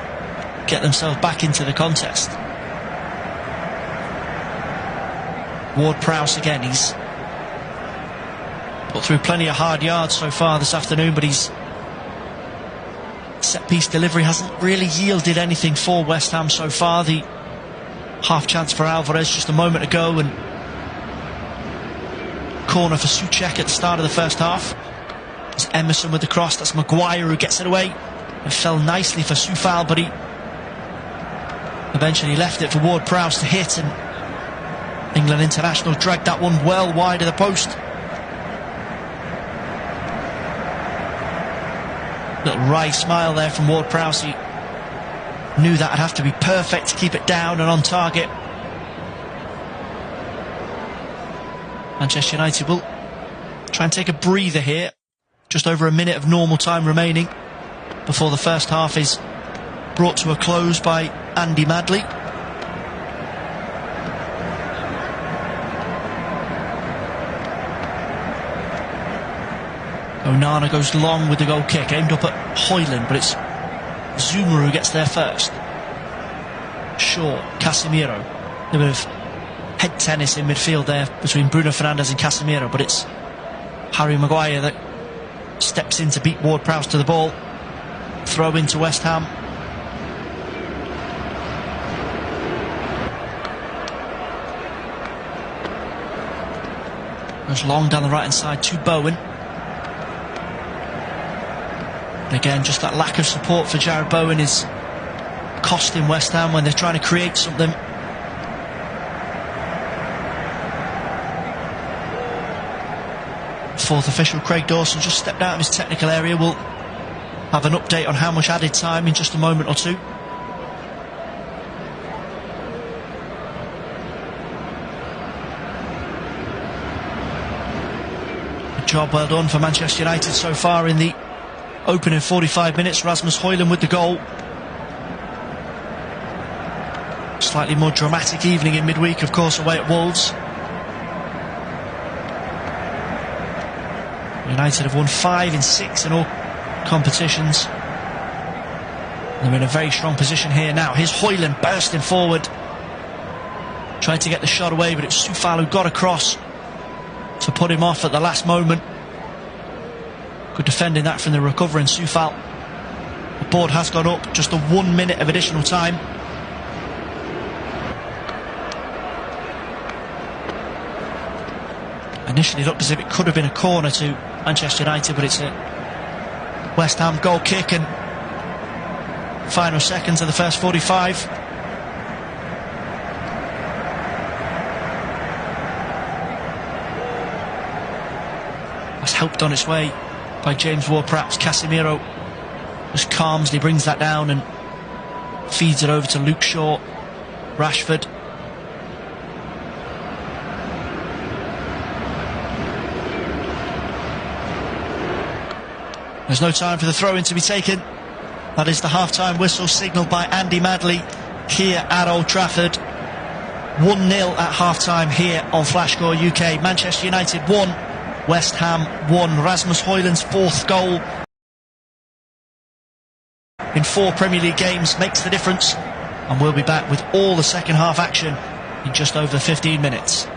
get themselves back into the contest. Ward-Prowse again, he's put through plenty of hard yards so far this afternoon, but his set-piece delivery hasn't really yielded anything for West Ham so far. The half chance for Alvarez just a moment ago, and corner for Souček at the start of the first half. It's Emerson with the cross. That's Maguire who gets it away. It fell nicely for Soufal, but he eventually left it for Ward-Prowse to hit, and England international dragged that one well wide of the post. Little wry smile there from Ward-Prowse. He knew that'd have to be perfect to keep it down and on target. Manchester United will try and take a breather here. Just over a minute of normal time remaining before the first half is brought to a close by Andy Madley. Onana goes long with the goal kick, aimed up at Højlund, but it's Zouma who gets there first. Shaw, Casemiro. A bit of head tennis in midfield there between Bruno Fernandes and Casemiro, but it's Harry Maguire that steps in to beat Ward-Prowse to the ball. Throw into West Ham. Goes long down the right hand side to Bowen. And again, just that lack of support for Jarrod Bowen is costing West Ham when they're trying to create something. Fourth official Craig Dawson just stepped out of his technical area. We'll have an update on how much added time in just a moment or two. A job well done for Manchester United so far in the opening 45 minutes. Rasmus Højlund with the goal. Slightly more dramatic evening in midweek, of course, away at Wolves. United have won 5 in 6 in all competitions. They're in a very strong position here now. Here's Højlund bursting forward, trying to get the shot away, but it's Soufal who got across to put him off at the last moment. Good defending that from the recovering Soufal. The board has gone up, just a 1 minute of additional time. Initially looked as if it could have been a corner to Manchester United, but it's a West Ham goal kick, and final seconds of the first 45. helped on its way by James Ward-Prowse. Casemiro just calmly brings that down and feeds it over to Luke Shaw. Rashford. There's no time for the throw-in to be taken. That is the half-time whistle signalled by Andy Madley here at Old Trafford. 1-0 at half-time here on Flashscore UK. Manchester United 1, West Ham 1. Rasmus Højlund's 4th goal in 4 Premier League games makes the difference, and we'll be back with all the second half action in just over 15 minutes.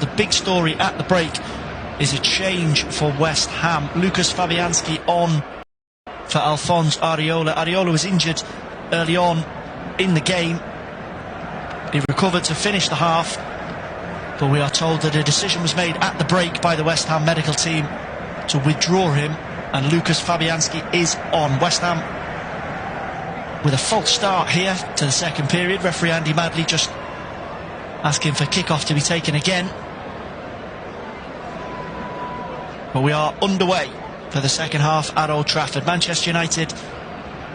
the big story at the break is a change for West Ham. Lucas Fabianski on for Alphonse Areola. Areola was injured early on in the game. He recovered to finish the half, but we are told that a decision was made at the break by the West Ham medical team to withdraw him, and Lucas Fabianski is on. West Ham with a false start here to the second period. Referee Andy Madley just asking for kick-off to be taken again. But we are underway for the second half at Old Trafford. Manchester United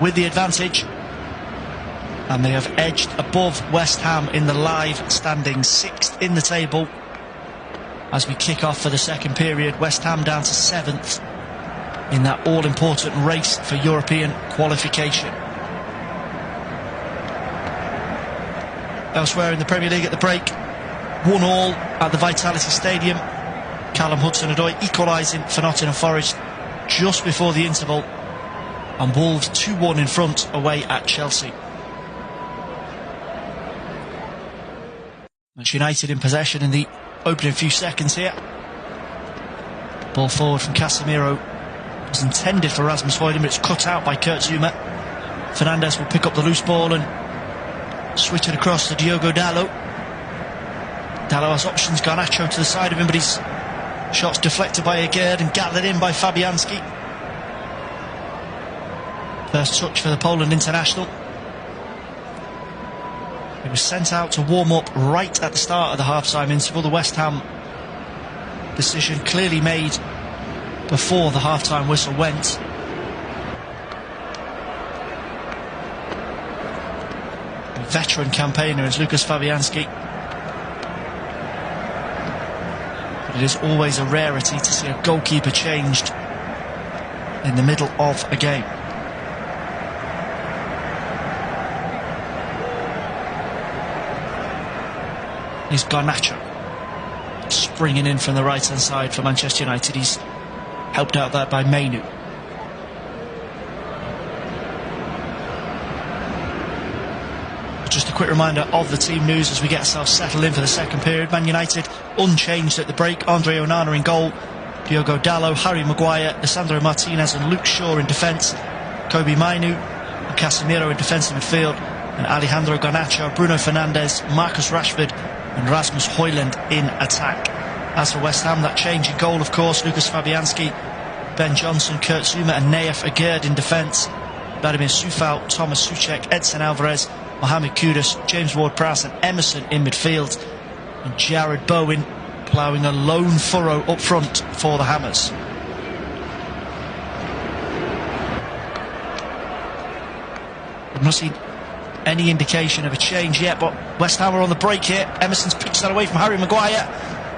with the advantage, and they have edged above West Ham in the live standings, 6th in the table as we kick off for the second period. West Ham down to 7th in that all-important race for European qualification. Elsewhere in the Premier League at the break, 1-1 at the Vitality Stadium. Callum Hudson-Odoi equalising for Nottingham Forest just before the interval, and Wolves 2-1 in front away at Chelsea. Manchester United in possession in the opening few seconds here. Ball forward from Casemiro was intended for Rasmus Højlund, but it's cut out by Kurt Zouma. Fernandes will pick up the loose ball and switch it across to Diogo Dalot. Dalot has options. Garnacho to the side of him, but his shot's deflected by Agüerd and gathered in by Fabianski. First touch for the Poland international. He was sent out to warm up right at the start of the half-time interval. The West Ham decision clearly made before the half-time whistle went. A veteran campaigner is Lucas Fabianski. But it is always a rarity to see a goalkeeper changed in the middle of a game. He's Garnacho springing in from the right hand side for Manchester United. He's helped out there by Mainoo. Just a quick reminder of the team news as we get ourselves settled in for the second period. Man United unchanged at the break. Andre Onana in goal, Diogo Dalot, Harry Maguire, Lisandro Martinez and Luke Shaw in defence, Kobbie Mainoo and Casemiro in defensive midfield, and Alejandro Garnacho, Bruno Fernandes, Marcus Rashford and Rasmus Højlund in attack. As for West Ham, that change in goal, of course, Lucas Fabianski, Ben Johnson, Kurt Zouma and Nayef Agüerd in defence, Vladimir Coufal, Thomas Souček, Edson Alvarez, Mohamed Kudus, James Ward-Prowse and Emerson in midfield, and Jarrod Bowen ploughing a lone furrow up front for the Hammers. We've not seen any indication of a change yet, but West Ham are on the break here. Emerson's picked that away from Harry Maguire,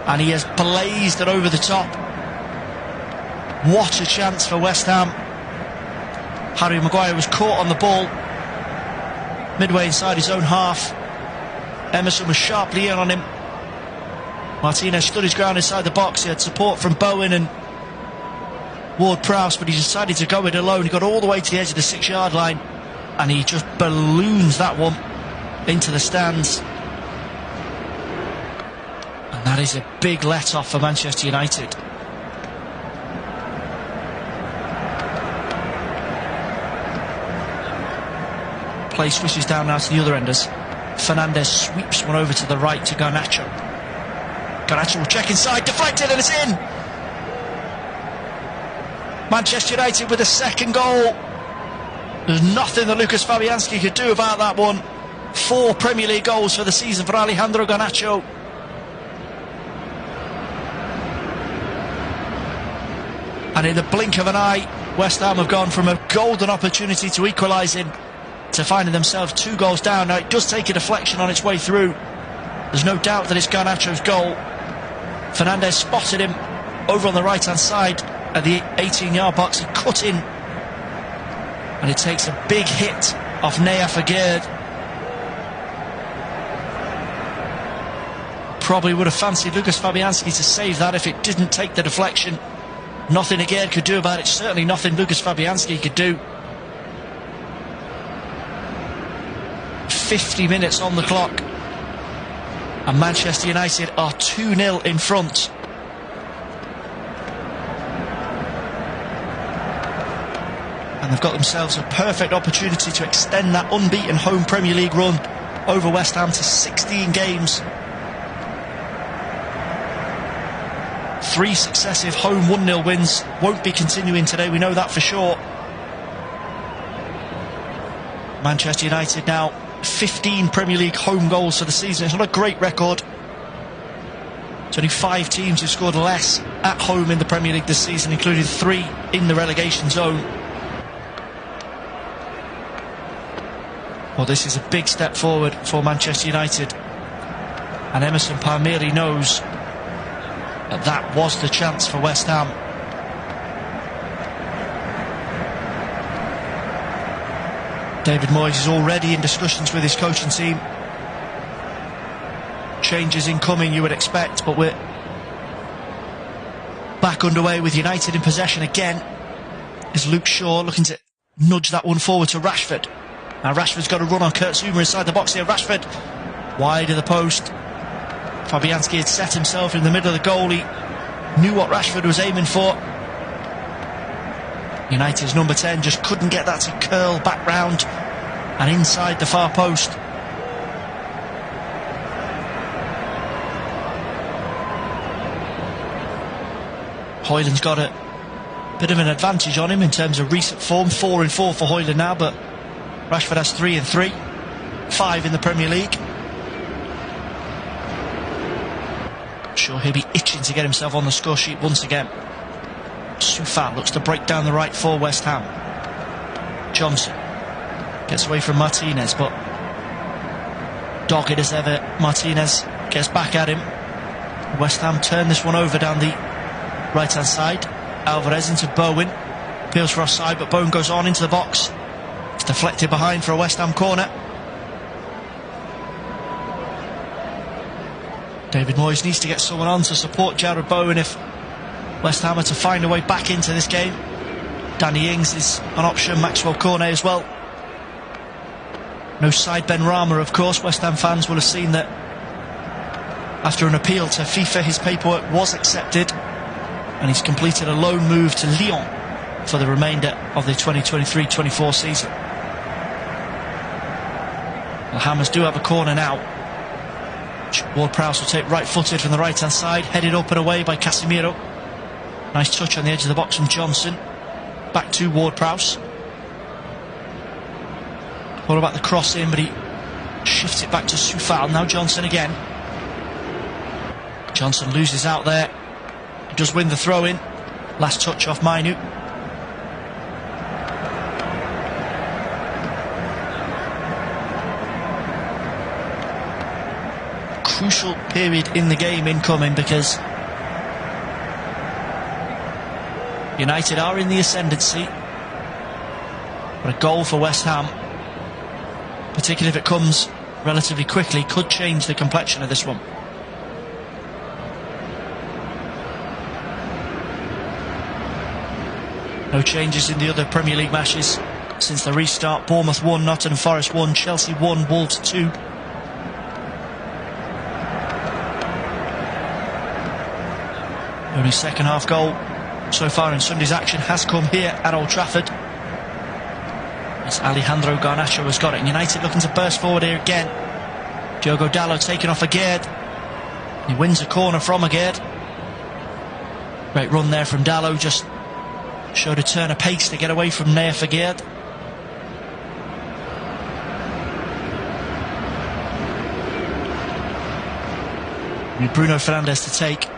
and he has blazed it over the top. What a chance for West Ham. Harry Maguire was caught on the ball midway inside his own half. Emerson was sharply in on him. Martinez stood his ground inside the box. He had support from Bowen and Ward-Prowse, but he decided to go it alone. He got all the way to the edge of the 6-yard line, and he just balloons that one into the stands. And that is a big let-off for Manchester United. Play switches down now to the other end as Fernandes sweeps one over to the right to Garnacho. Garnacho will check inside, deflected, and it's in! Manchester United with a second goal. There's nothing that Lucas Fabianski could do about that one. 4 Premier League goals for the season for Alejandro Garnacho. And in the blink of an eye, West Ham have gone from a golden opportunity to equalising to finding themselves 2 goals down. Now, it does take a deflection on its way through. There's no doubt that it's Garnacho's goal. Fernandes spotted him over on the right-hand side at the 18-yard box. He cut in, and it takes a big hit off Nayef Agüerd. Probably would have fancied Lucas Fabianski to save that if it didn't take the deflection. Nothing Agüerd could do about it. Certainly nothing Lucas Fabianski could do. 50 minutes on the clock, And Manchester United are 2-0 in front. And they've got themselves a perfect opportunity to extend that unbeaten home Premier League run over West Ham to 16 games. 3 successive home 1-0 wins won't be continuing today, we know that for sure. Manchester United now 15 Premier League home goals for the season. It's not a great record. It's only 5 teams who've scored less at home in the Premier League this season, including 3 in the relegation zone. Well, this is a big step forward for Manchester United, and Emerson Palmieri knows that that was the chance for West Ham. David Moyes is already in discussions with his coaching team. Changes incoming, you would expect, but we're back underway with United in possession again. Is Luke Shaw looking to nudge that one forward to Rashford. Now Rashford's got a run on Kurt Zouma inside the box here. Rashford wide of the post. Fabianski had set himself in the middle of the goal. He knew what Rashford was aiming for. United's number 10 just couldn't get that to curl back round and inside the far post. Højlund's got a bit of an advantage on him in terms of recent form. 4 and 4 for Højlund now, but Rashford has 3 and 3, 5 in the Premier League. Sure, he'll be itching to get himself on the score sheet once again. Soufal looks to break down the right for West Ham. Johnson gets away from Martinez, but dogged as ever, Martinez gets back at him. West Ham turn this one over down the right hand side. Alvarez into Bowen, appeals for offside, but Bowen goes on into the box. It's deflected behind for a West Ham corner. David Moyes needs to get someone on to support Jarrod Bowen if West Ham are to find a way back into this game. Danny Ings is an option, Maxwell Cornet as well. No side Ben Rama, of course. West Ham fans will have seen that after an appeal to FIFA, his paperwork was accepted and he's completed a loan move to Lyon for the remainder of the 2023-24 season. The Hammers do have a corner now. Ward-Prowse will take right-footed from the right-hand side, headed up and away by Casemiro. Nice touch on the edge of the box from Johnson. Back to Ward-Prowse. All about the cross in, but he shifts it back to Soufal. Now Johnson again. Johnson loses out there. He does win the throw-in. Last touch off Mainu. Crucial period in the game incoming, because United are in the ascendancy, but a goal for West Ham, particularly if it comes relatively quickly, could change the complexion of this one. No changes in the other Premier League matches since the restart. Bournemouth 1, Nottingham Forest 1, Chelsea 1, Wolves 2. The only second half goal so far in Sunday's action has come here at Old Trafford. As Alejandro Garnacho has got it. And United looking to burst forward here again. Diogo Dalot taken off Aguerd. He wins a corner from Aguerd. Great run there from Dalot, just showed a turn of pace to get away from Nayef Aguerd. Bruno Fernandes to take.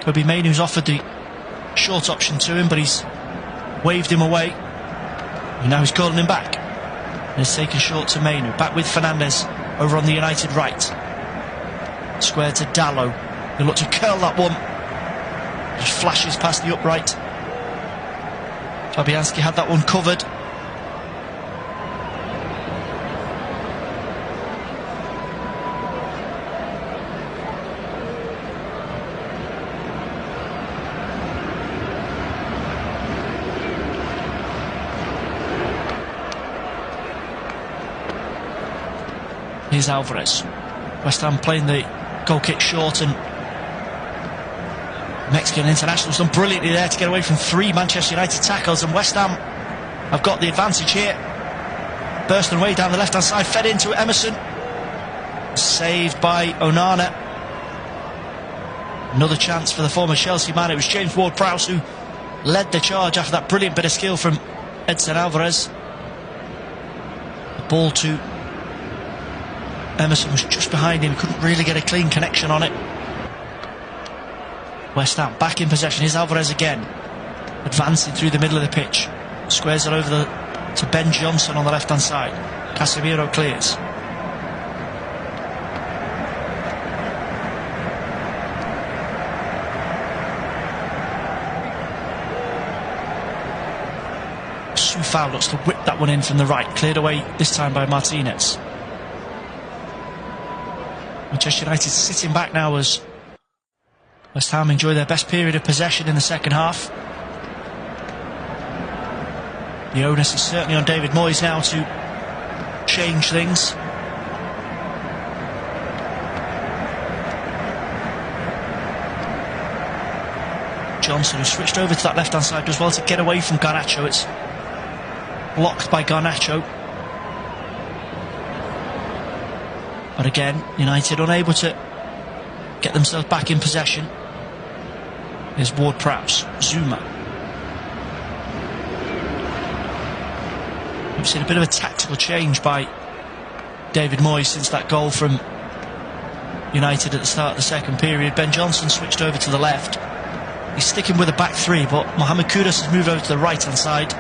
Kobbie Mainoo's offered the short option to him, but he's waved him away. And now he's calling him back. And it's taken short to Mainoo. Back with Fernandes over on the United right. Square to Dalot. He'll look to curl that one. Just flashes past the upright. Fabianski had that one covered. Here's Alvarez. West Ham playing the Goal kick short, and Mexican international's done brilliantly there to get away from 3 Manchester United tackles, and West Ham have got the advantage here. Bursting way down the left hand side, fed into Emerson, saved by Onana. Another chance for the former Chelsea man. It was James Ward-Prowse who led the charge after that brilliant bit of skill from Edson Alvarez. The ball to Emerson was just behind him, couldn't really get a clean connection on it. West Ham back in possession. Here's Alvarez again, advancing through the middle of the pitch, squares it over to Ben Johnson on the left hand side. Casemiro clears. Soufal looks to whip that one in from the right, cleared away this time by Martinez. Manchester United sitting back now as West Ham enjoy their best period of possession in the second half. The onus is certainly on David Moyes now to change things. Johnson, who switched over to that left hand side, does well to get away from Garnacho. It's blocked by Garnacho. But again, United unable to get themselves back in possession. Here's Ward-Prowse. Zuma. We've seen a bit of a tactical change by David Moyes since that goal from United at the start of the second period. Ben Johnson switched over to the left. He's sticking with a back three, but Mohamed Kudus has moved over to the right hand side.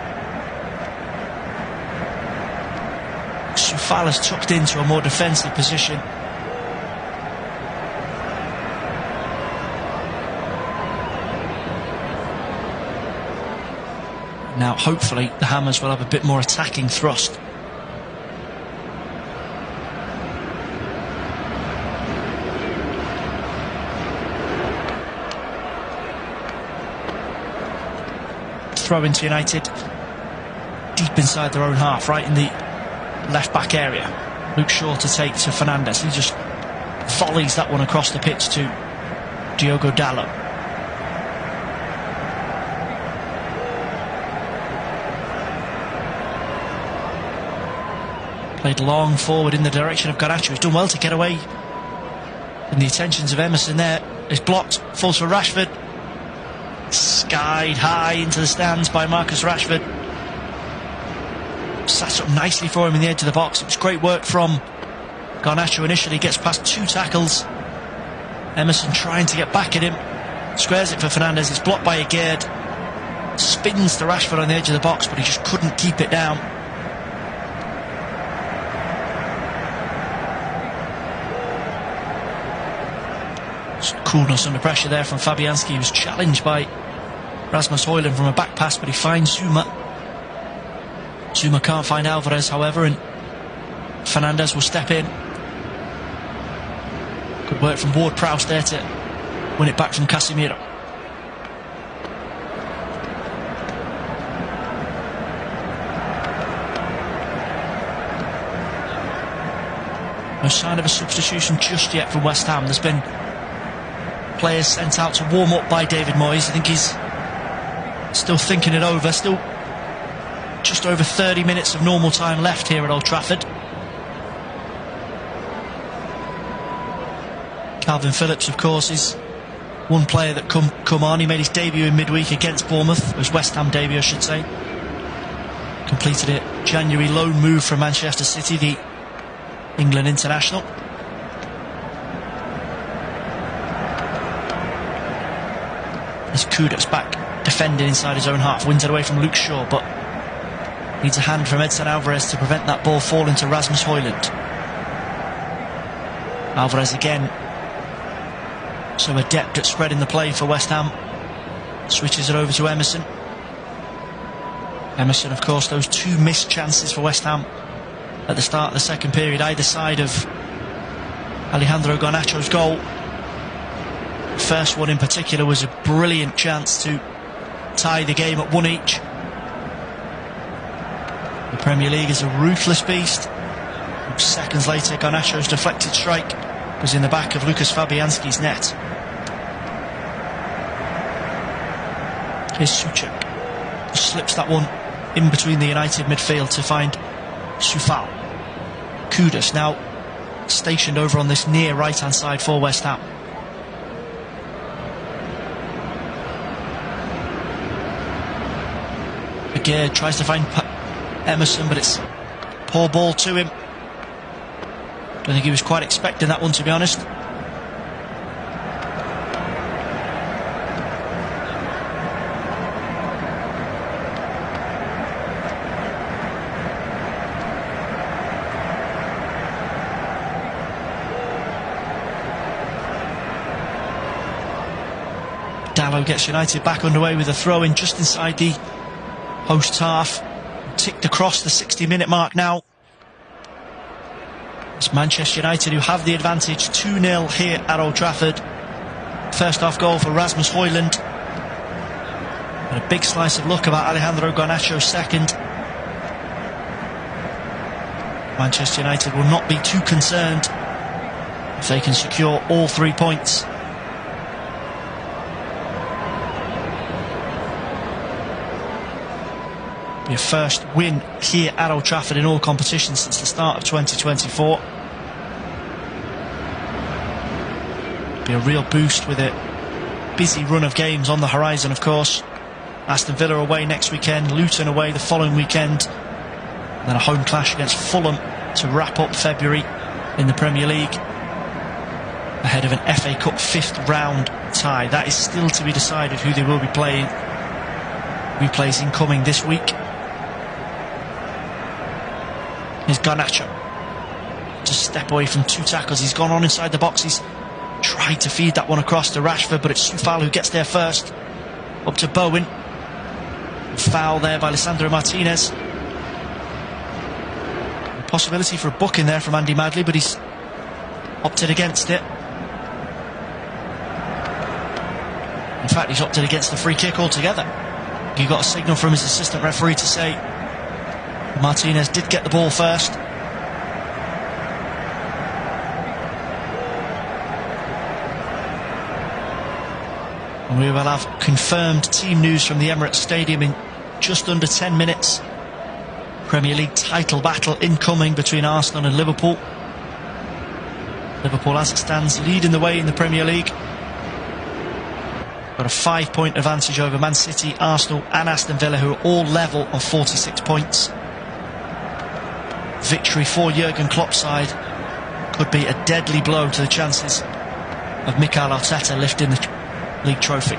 Soufal has tucked into a more defensive position. Now hopefully the Hammers will have a bit more attacking thrust. Throw into United deep inside their own half, right in the left back area. Luke Shaw to take to Fernandes. He just volleys that one across the pitch to Diogo Dalot. Played long forward in the direction of Garnacho. He's done well to get away from the attentions of Emerson there. It's blocked, falls for Rashford. Skied high into the stands by Marcus Rashford. Sat up nicely for him in the edge of the box. It was great work from Garnacho initially. Gets past 2 tackles. Emerson trying to get back at him. Squares it for Fernandes. It's blocked by Aguerd. Spins to Rashford on the edge of the box, but he just couldn't keep it down. Coolness under pressure there from Fabianski. He was challenged by Rasmus Højlund from a back pass, but he finds Zuma. Zuma can't find Alvarez, however, and Fernandes will step in. Good work from Ward-Prowse there to win it back from Casemiro. No sign of a substitution just yet from West Ham. There's been players sent out to warm up by David Moyes. I think he's still thinking it over. Still just over 30 minutes of normal time left here at Old Trafford. Calvin Phillips, of course, is one player that come on. He made his debut in midweek against Bournemouth. It was West Ham debut, I should say. Completed a January loan move from Manchester City, the England international. As Kudus back defending inside his own half, wins it away from Luke Shaw, but needs a hand from Edson Alvarez to prevent that ball falling to Rasmus Højlund. Alvarez again, so adept at spreading the play for West Ham, switches it over to Emerson. Emerson, of course, those 2 missed chances for West Ham at the start of the second period, either side of Alejandro Garnacho's goal. The first one in particular was a brilliant chance to tie the game at 1 each. The Premier League is a ruthless beast. Seconds later, Garnacho's deflected strike was in the back of Lucas Fabianski's net. Here's Souček. Slips that one in between the United midfield to find Coufal. Kudus now stationed over on this near right hand side for West Ham. Aguirre tries to find Emerson, but it's poor ball to him. Don't think he was quite expecting that one, to be honest. Dalot gets United back underway with a throw-in just inside the host half. Ticked across the 60-minute mark now. It's Manchester United who have the advantage, 2-0 here at Old Trafford. First half goal for Rasmus Højlund. And a big slice of luck about Alejandro Garnacho's second. Manchester United will not be too concerned if they can secure all 3 points. Be a first win here at Old Trafford in all competitions since the start of 2024. Be a real boost with a busy run of games on the horizon, of course. Aston Villa away next weekend, Luton away the following weekend, and then a home clash against Fulham to wrap up February in the Premier League, ahead of an FA Cup 5th round tie. That is still to be decided who they will be playing. Replays incoming this week. Here's Garnacho. Just step away from 2 tackles. He's gone on inside the box. He's tried to feed that one across to Rashford, but it's Coufal who gets there first. Up to Bowen. Foul there by Lisandro Martinez. Possibility for a booking there from Andy Madley, but he's opted against it. In fact, he's opted against the free kick altogether. He got a signal from his assistant referee to say Martinez did get the ball first. And we will have confirmed team news from the Emirates Stadium in just under 10 minutes. Premier League title battle incoming between Arsenal and Liverpool. Liverpool, as it stands, leading the way in the Premier League. Got a 5-point advantage over Man City, Arsenal and Aston Villa, who are all level on 46 points. Victory for Jurgen Klopp's side could be a deadly blow to the chances of Mikel Arteta lifting the league trophy.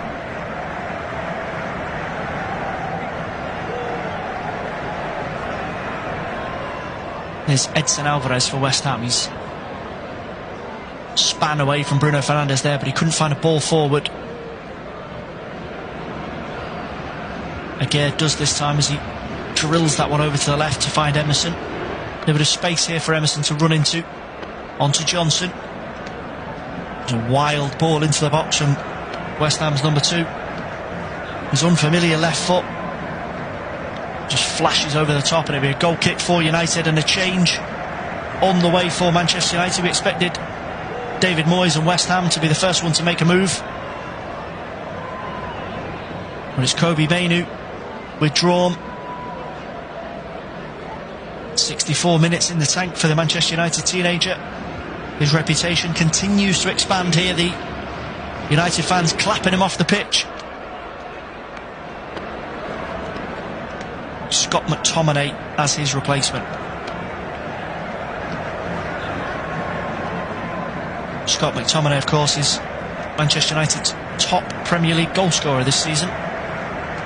There's Edson Alvarez for West Ham. He's span away from Bruno Fernandes there, but he couldn't find a ball forward. Aguirre does this time as he drills that one over to the left to find Emerson. A bit of space here for Emerson to run into. Onto Johnson. There's a wild ball into the box from West Ham's number 2. His unfamiliar left foot just flashes over the top, and it'll be a goal kick for United, and a change on the way for Manchester United. We expected David Moyes and West Ham to be the first one to make a move, but it's Kobbie Mainoo withdrawn. 64 minutes in the tank for the Manchester United teenager. His reputation continues to expand here. The United fans clapping him off the pitch. Scott McTominay as his replacement. Scott McTominay, of course, is Manchester United's top Premier League goal scorer this season.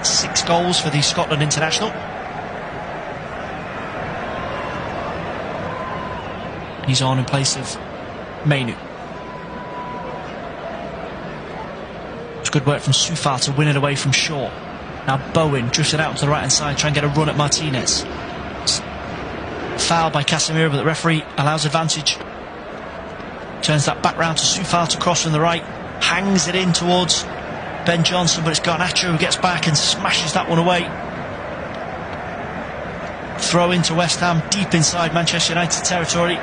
6 goals for the Scotland international. He's on in place of Mainoo. It's good work from Coufal to win it away from Shaw. Now Bowen drifted out to the right hand side, trying to get a run at Martinez. Foul by Casemiro, but the referee allows advantage. Turns that back round to Coufal to cross from the right. Hangs it in towards Ben Johnson, but it's Garnacho who gets back and smashes that one away. Throw into West Ham, deep inside Manchester United territory.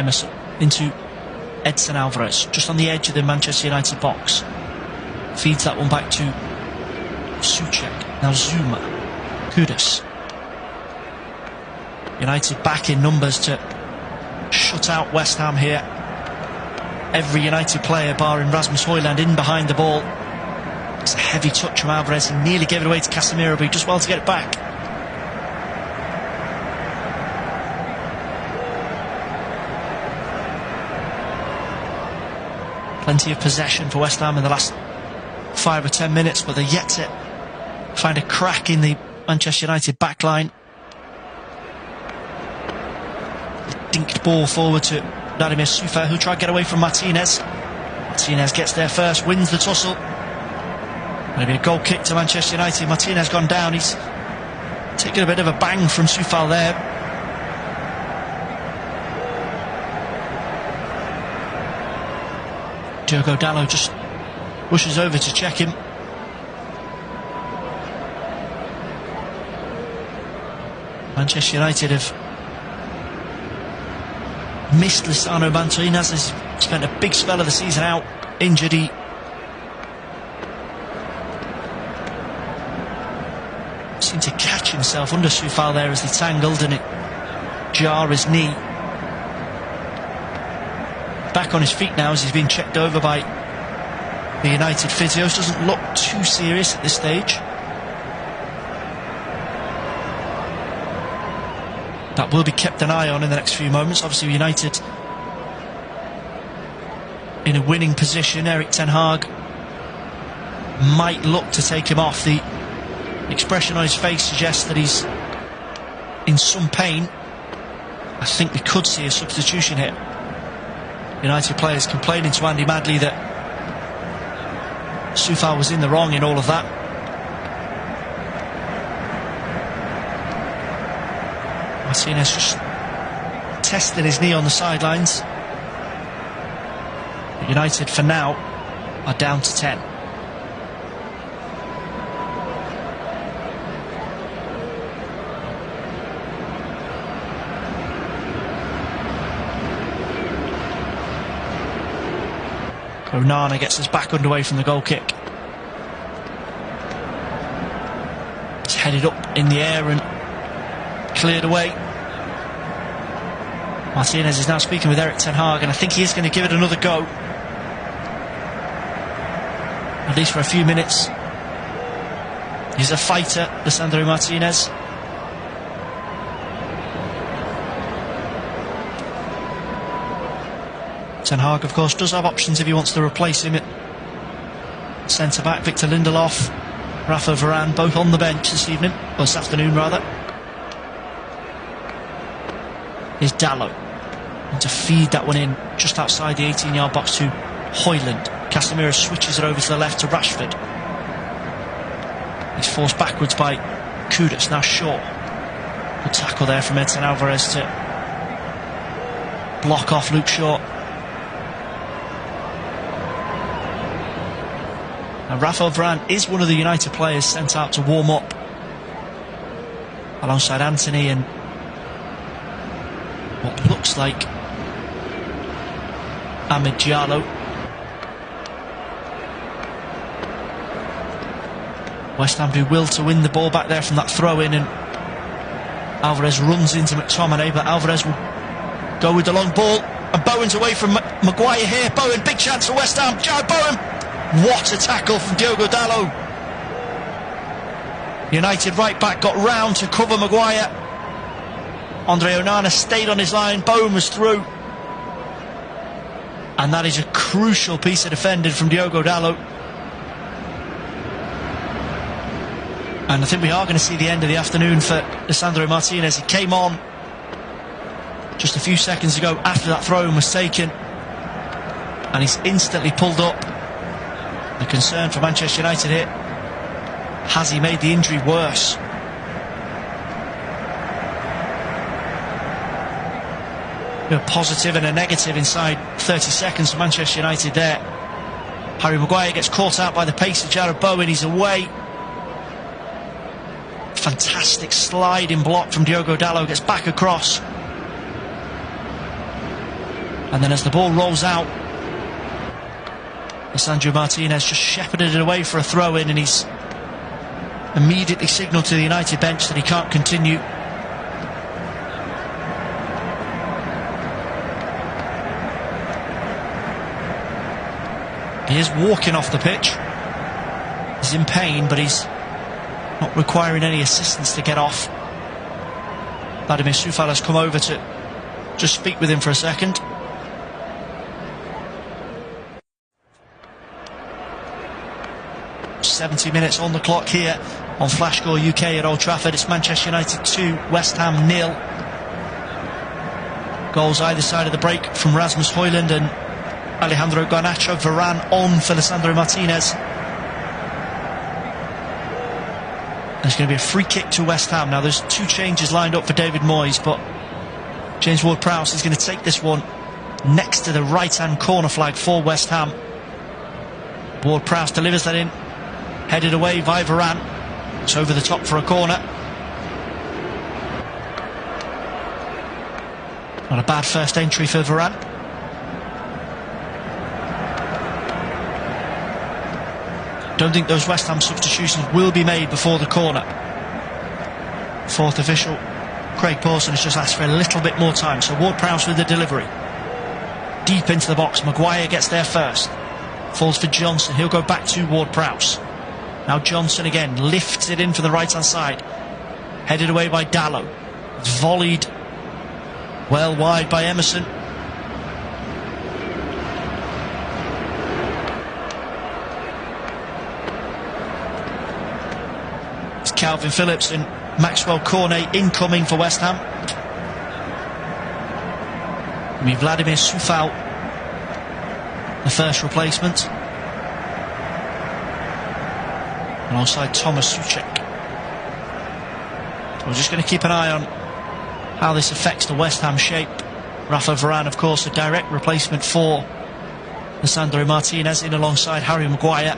Emerson into Edson Alvarez, just on the edge of the Manchester United box. Feeds that one back to Souček. Now Zuma. Kudus. United back in numbers to shut out West Ham here. Every United player, barring Rasmus Højlund, in behind the ball. It's a heavy touch from Alvarez. He nearly gave it away to Casemiro, but he does well to get it back. Plenty of possession for West Ham in the last 5 or 10 minutes, but they're yet to find a crack in the Manchester United backline. Dinked ball forward to Vladimir Sufa, who tried to get away from Martinez. Martinez gets there first, wins the tussle. Maybe a goal kick to Manchester United. Martinez gone down. He's taken a bit of a bang from Soufal there. Diogo Dalot just rushes over to check him. Manchester United have missed Lisandro Martinez. Has spent a big spell of the season out, injured. He seemed to catch himself under Soufal there as he tangled, and it jarred his knee. Back on his feet now as he's been checked over by the United physios. Doesn't look too serious at this stage. That will be kept an eye on in the next few moments. Obviously United in a winning position. Erik ten Hag might look to take him off. The expression on his face suggests that he's in some pain. I think we could see a substitution here. United players complaining to Andy Madley that Soufal was in the wrong in all of that. Martinez just testing his knee on the sidelines. United for now are down to 10. Onana gets us back underway from the goal kick. It's headed up in the air and cleared away. Martinez is now speaking with Erik ten Hag, and I think he is going to give it another go. At least for a few minutes. He's a fighter, Lisandro Martinez. Ten Hag, of course, does have options if he wants to replace him at centre-back. Victor Lindelof, Rafa Varane, both on the bench this evening, or this afternoon rather. Is Dalot, and to feed that one in just outside the 18-yard box to Højlund. Casemiro switches it over to the left to Rashford. He's forced backwards by Kudus, now Shaw. Good tackle there from Edson Alvarez to block off Luke Shaw. Now Rafael Varane is one of the United players sent out to warm up alongside Antony and what looks like Amad Diallo. West Ham do will to win the ball back there from that throw-in, and Alvarez runs into McTominay, but Alvarez will go with the long ball, and Bowen's away from Maguire here. Bowen, big chance for West Ham. Jarrod Bowen, what a tackle from Diogo Dalot. United right back got round to cover Maguire. Andre Onana stayed on his line, Bowen was through, and that is a crucial piece of defending from Diogo Dalot. And I think we are going to see the end of the afternoon for Lisandro Martinez. He came on just a few seconds ago after that throw-in was taken, and he's instantly pulled up. The concern for Manchester United here, has he made the injury worse? A positive and a negative inside 30 seconds for Manchester United there. Harry Maguire gets caught out by the pace of Jarrod Bowen. He's away. Fantastic sliding block from Diogo Dalot, gets back across. And then as the ball rolls out, Lisandro Martinez just shepherded it away for a throw-in, and he's immediately signalled to the United bench that he can't continue. He is walking off the pitch. He's in pain, but he's not requiring any assistance to get off. Vladimir Coufal has come over to just speak with him for a second. "70 minutes on the clock here on Flashscore UK at Old Trafford. It's Manchester United 2, West Ham 0. Goals either side of the break from Rasmus Højlund and Alejandro Garnacho. Varane on for Lisandro Martinez. There's going to be a free kick to West Ham. Now there's 2 changes lined up for David Moyes, but James Ward-Prowse is going to take this one next to the right-hand corner flag for West Ham. Ward-Prowse delivers that in, headed away by Varane. It's over the top for a corner. Not a bad first entry for Varane. Don't think those West Ham substitutions will be made before the corner. Fourth official, Craig Pawson, has just asked for a little bit more time. So Ward-Prowse with the delivery. Deep into the box. Maguire gets there first. Falls for Johnson. He'll go back to Ward-Prowse. Now Johnson again lifts it in from the right-hand side. Headed away by Dalot. It's volleyed well wide by Emerson. It's Calvin Phillips and Maxwell Cornet incoming for West Ham. I mean, Vladimir Coufal, the first replacement. Alongside Thomas Souček. So we're just going to keep an eye on how this affects the West Ham shape. Rafa Varane, of course, a direct replacement for Lisandro Martinez, in alongside Harry Maguire.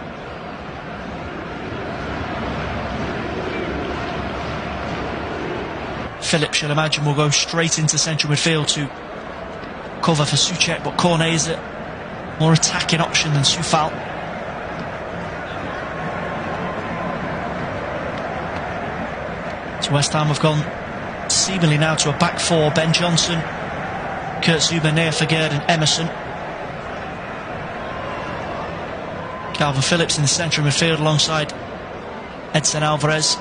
Phillips, you'll imagine, will go straight into central midfield to cover for Souček, but Cornet is a more attacking option than Coufal. So West Ham have gone seemingly now to a back four. Ben Johnson, Kurt Zouma, Nea Fagerd and Emerson. Calvin Phillips in the centre of midfield alongside Edson Alvarez.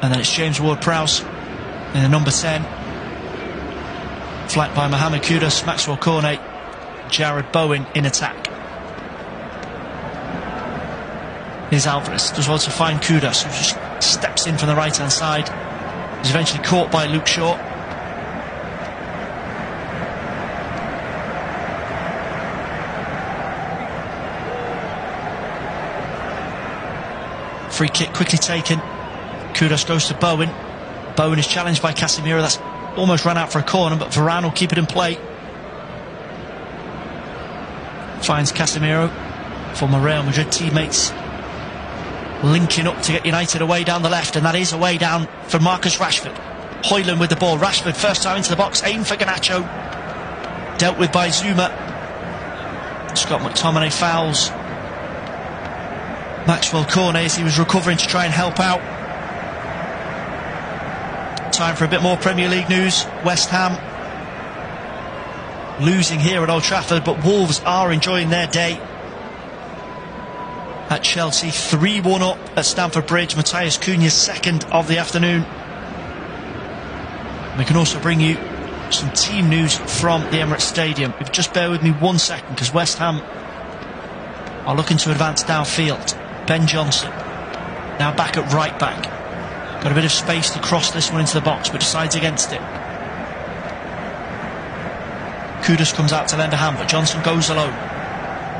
And then it's James Ward-Prowse in the number 10. Flanked by Mohamed Kudus, Maxwell Cornet, Jared Bowen in attack. Here's Alvarez, does well to find Kudus, who just steps in from the right-hand side. He's eventually caught by Luke Shaw. Free kick quickly taken. Kudus goes to Bowen. Bowen is challenged by Casemiro. That's almost run out for a corner, but Varane will keep it in play. Finds Casemiro. Former Real Madrid teammates linking up to get United away down the left, and that is away down for Marcus Rashford. Højlund with the ball. Rashford first time into the box, aim for Garnacho. Dealt with by Zouma. Scott McTominay fouls Maxwell Cornet as he was recovering to try and help out. Time for a bit more Premier League news. West Ham losing here at Old Trafford, but Wolves are enjoying their day at Chelsea. 3-1 up at Stamford Bridge. Matheus Cunha's second of the afternoon. We can also bring you some team news from the Emirates Stadium. If you just bear with me 1 second, because West Ham are looking to advance downfield. Ben Johnson now back at right back. Got a bit of space to cross this one into the box, but decides against it. Kudus comes out to lend a hand, but Johnson goes alone.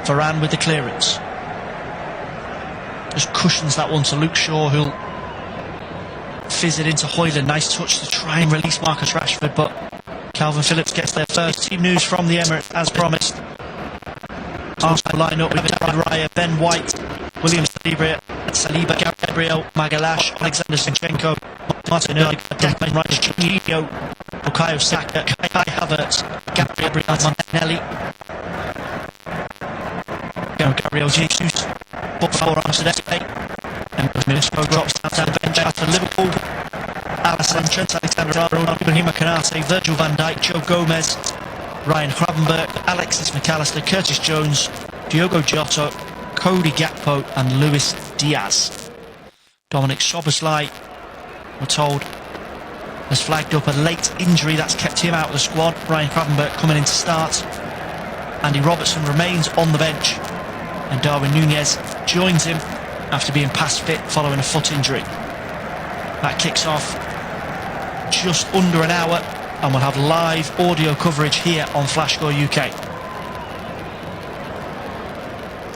Varane with the clearance. Just cushions that one to Luke Shaw, who'll fizz it into Højlund. Nice touch to try and release Marcus Rashford, but Calvin Phillips gets there first. Team news from the Emirates, as promised. Arsenal line up with David Raya, Ben White, William Saliba, Gabriel Magalhaes, Alexander Zinchenko, Martin early, Declan Rice, Jorginho, Bukayo Saka, Kai Havertz, Gabriel Martinelli, Gabriel Jesus, but for today, and Middlesbrough drops down the bench after Liverpool. Alisson, Trent Alexander-Arnold, Ibrahima Konate, Virgil van Dijk, Joe Gomez, Ryan Gravenberch, Alexis McAllister, Curtis Jones, Diogo Jota, Cody Gakpo and Luis Diaz. Dominic Szoboszlai, we're told, has flagged up a late injury that's kept him out of the squad. Ryan Gravenberch coming in to start. Andy Robertson remains on the bench, and Darwin Núñez joins him after being past fit following a foot injury. That kicks off just under an hour, and we'll have live audio coverage here on Flashscore UK.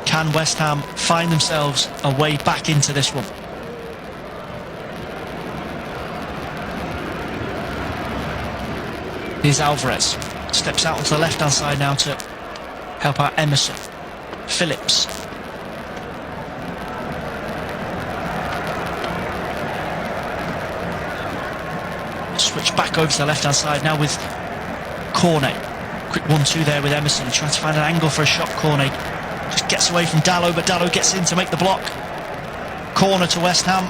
Can West Ham find themselves a way back into this one? Here's Alvarez, steps out onto the left hand side now to help out Emerson. Phillips, switch back over to the left hand side now with Cornet. Quick 1-2 there with Emerson, trying to find an angle for a shot. Cornet just gets away from Dalot, but Dalot gets in to make the block. Corner to West Ham.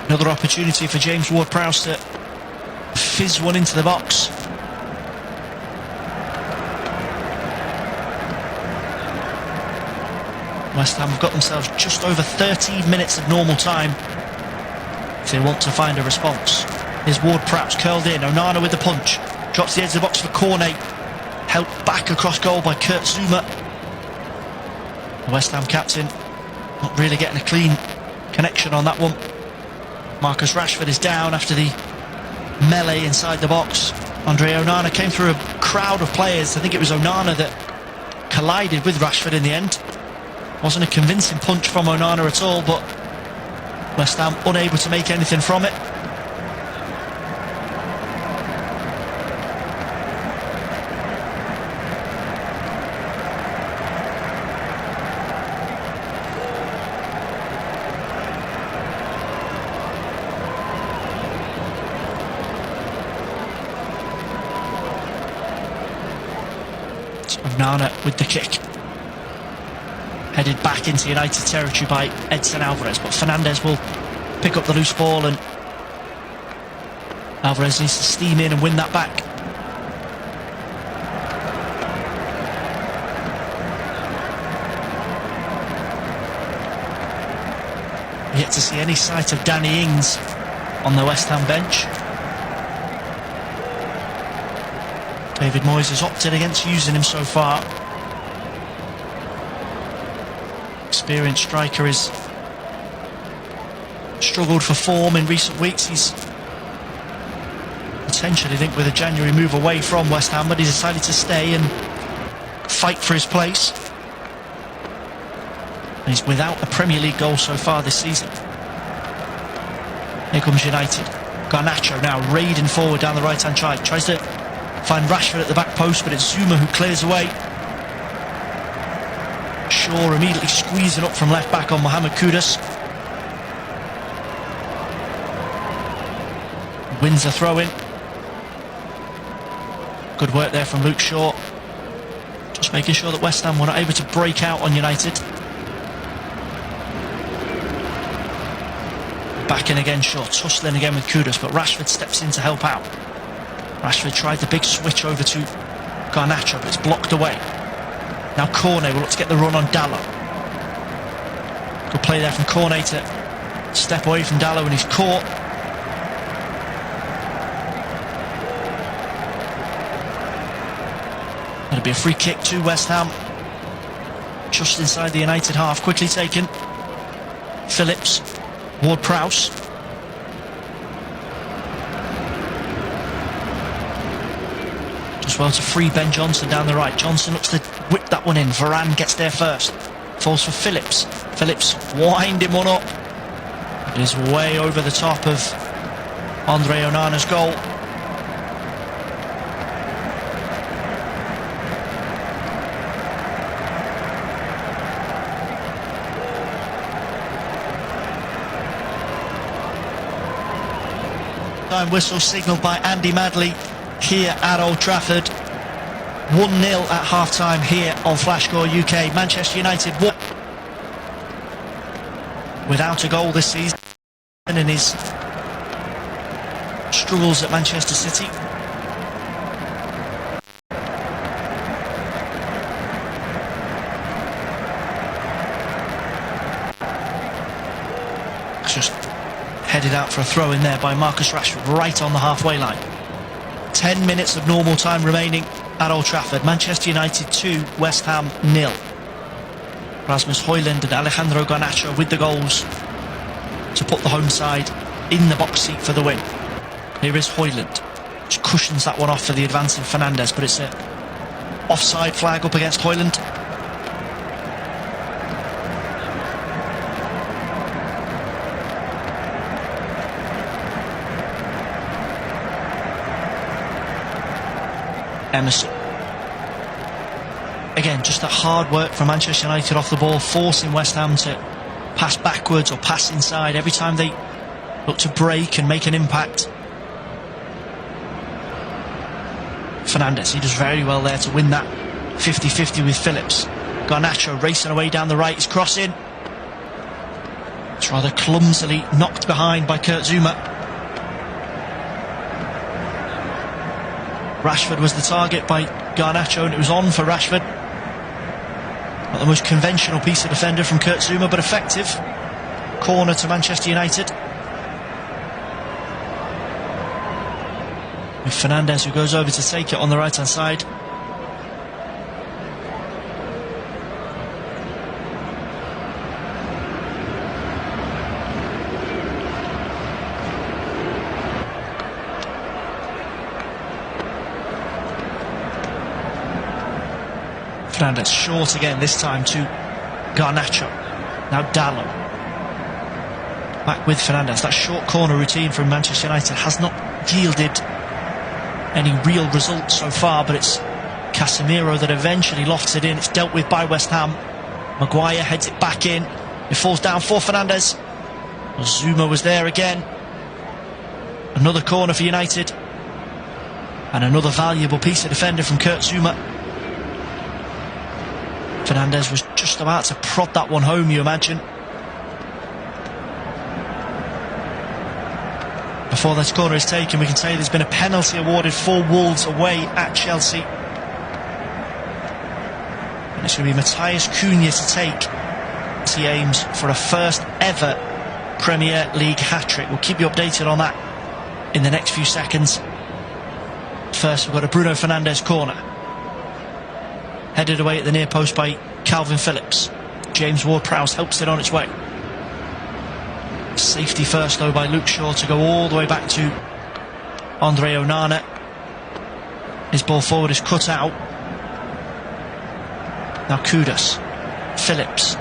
Another opportunity for James Ward-Prowse to fizz one into the box. West Ham have got themselves just over 30 minutes of normal time if they want to find a response. Here's Ward-Prowse curled in, Onana with the punch, drops the edge of the box for Cornet, helped back across goal by Kurt Zouma. The West Ham captain not really getting a clean connection on that one. Marcus Rashford is down after the melee inside the box. Andre Onana came through a crowd of players. I think it was Onana that collided with Rashford in the end. Wasn't a convincing punch from Onana at all, but West Ham unable to make anything from it. Onana with the kick, headed back into United territory by Edson Alvarez, but Fernandes will pick up the loose ball, and Alvarez needs to steam in and win that back. Yet to see any sight of Danny Ings on the West Ham bench. David Moyes has opted against using him so far. Experienced striker has struggled for form in recent weeks. He's potentially linked with a January move away from West Ham, but he decided to stay and fight for his place. And he's without a Premier League goal so far this season. Here comes United. Garnacho now raiding forward down the right hand side, tries to find Rashford at the back post, but it's Zouma who clears away. Shaw immediately squeezing up from left back on Mohamed Kudus. Wins the throw in. Good work there from Luke Shaw. Just making sure that West Ham were not able to break out on United. Back in again, Shaw tussling again with Kudus, but Rashford steps in to help out. Rashford tried the big switch over to Garnacho, but it's blocked away. Now Cornet will look to get the run on Dalot. Good play there from Cornet to step away from Dalot, and he's caught. It'll be a free kick to West Ham. Just inside the United half, quickly taken. Phillips, Ward-Prowse. As well to free Ben Johnson down the right. Johnson looks to whip that one in. Varane gets there first. Falls for Phillips. Phillips winding one up. It is way over the top of Andre Onana's goal. Time whistle signalled by Andy Madley here at Old Trafford. 1-0 at half-time here on Flashscore UK. Manchester United without a goal this season in his struggles at Manchester City. Just headed out for a throw in there by Marcus Rashford right on the halfway line. 10 minutes of normal time remaining at Old Trafford. Manchester United 2, West Ham 0. Rasmus Højlund and Alejandro Garnacho with the goals to put the home side in the box seat for the win. Here is Højlund, which cushions that one off for the advancing Fernandes, but it's an offside flag up against Højlund. Emerson. Again, just that hard work from Manchester United off the ball, forcing West Ham to pass backwards or pass inside every time they look to break and make an impact. Fernandes, he does very well there to win that 50-50 with Phillips. Garnacho racing away down the right, he's crossing. It's rather clumsily knocked behind by Kurt Zouma. Rashford was the target by Garnacho, and it was on for Rashford. Not the most conventional piece of defender from Kurt Zouma, but effective. Corner to Manchester United. With Fernandes, who goes over to take it on the right hand side. Fernandes short again, this time to Garnacho. Now Dalot. Back with Fernandes. That short corner routine from Manchester United has not yielded any real results so far, but it's Casemiro that eventually lofts it in. It's dealt with by West Ham. Maguire heads it back in. It falls down for Fernandes. Zouma was there again. Another corner for United. And another valuable piece of defender from Kurt Zouma. Fernandes was just about to prod that one home, you imagine. Before this corner is taken, we can say there's been a penalty awarded for Wolves away at Chelsea. And it's going to be Matheus Cunha to take. He aims for a first ever Premier League hat-trick. We'll keep you updated on that in the next few seconds. First, we've got a Bruno Fernandes corner. Headed away at the near post by Calvin Phillips. James Ward-Prowse helps it on its way. Safety first though by Luke Shaw to go all the way back to Andre Onana. His ball forward is cut out. Now Kudus. Phillips.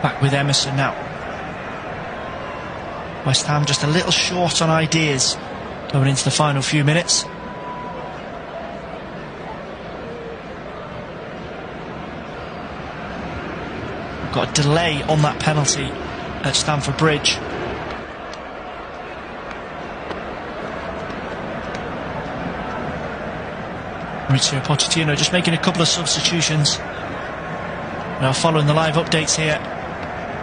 Back with Emerson now. West Ham just a little short on ideas going into the final few minutes. We've got a delay on that penalty at Stamford Bridge. Mauricio Pochettino just making a couple of substitutions. Now following the live updates here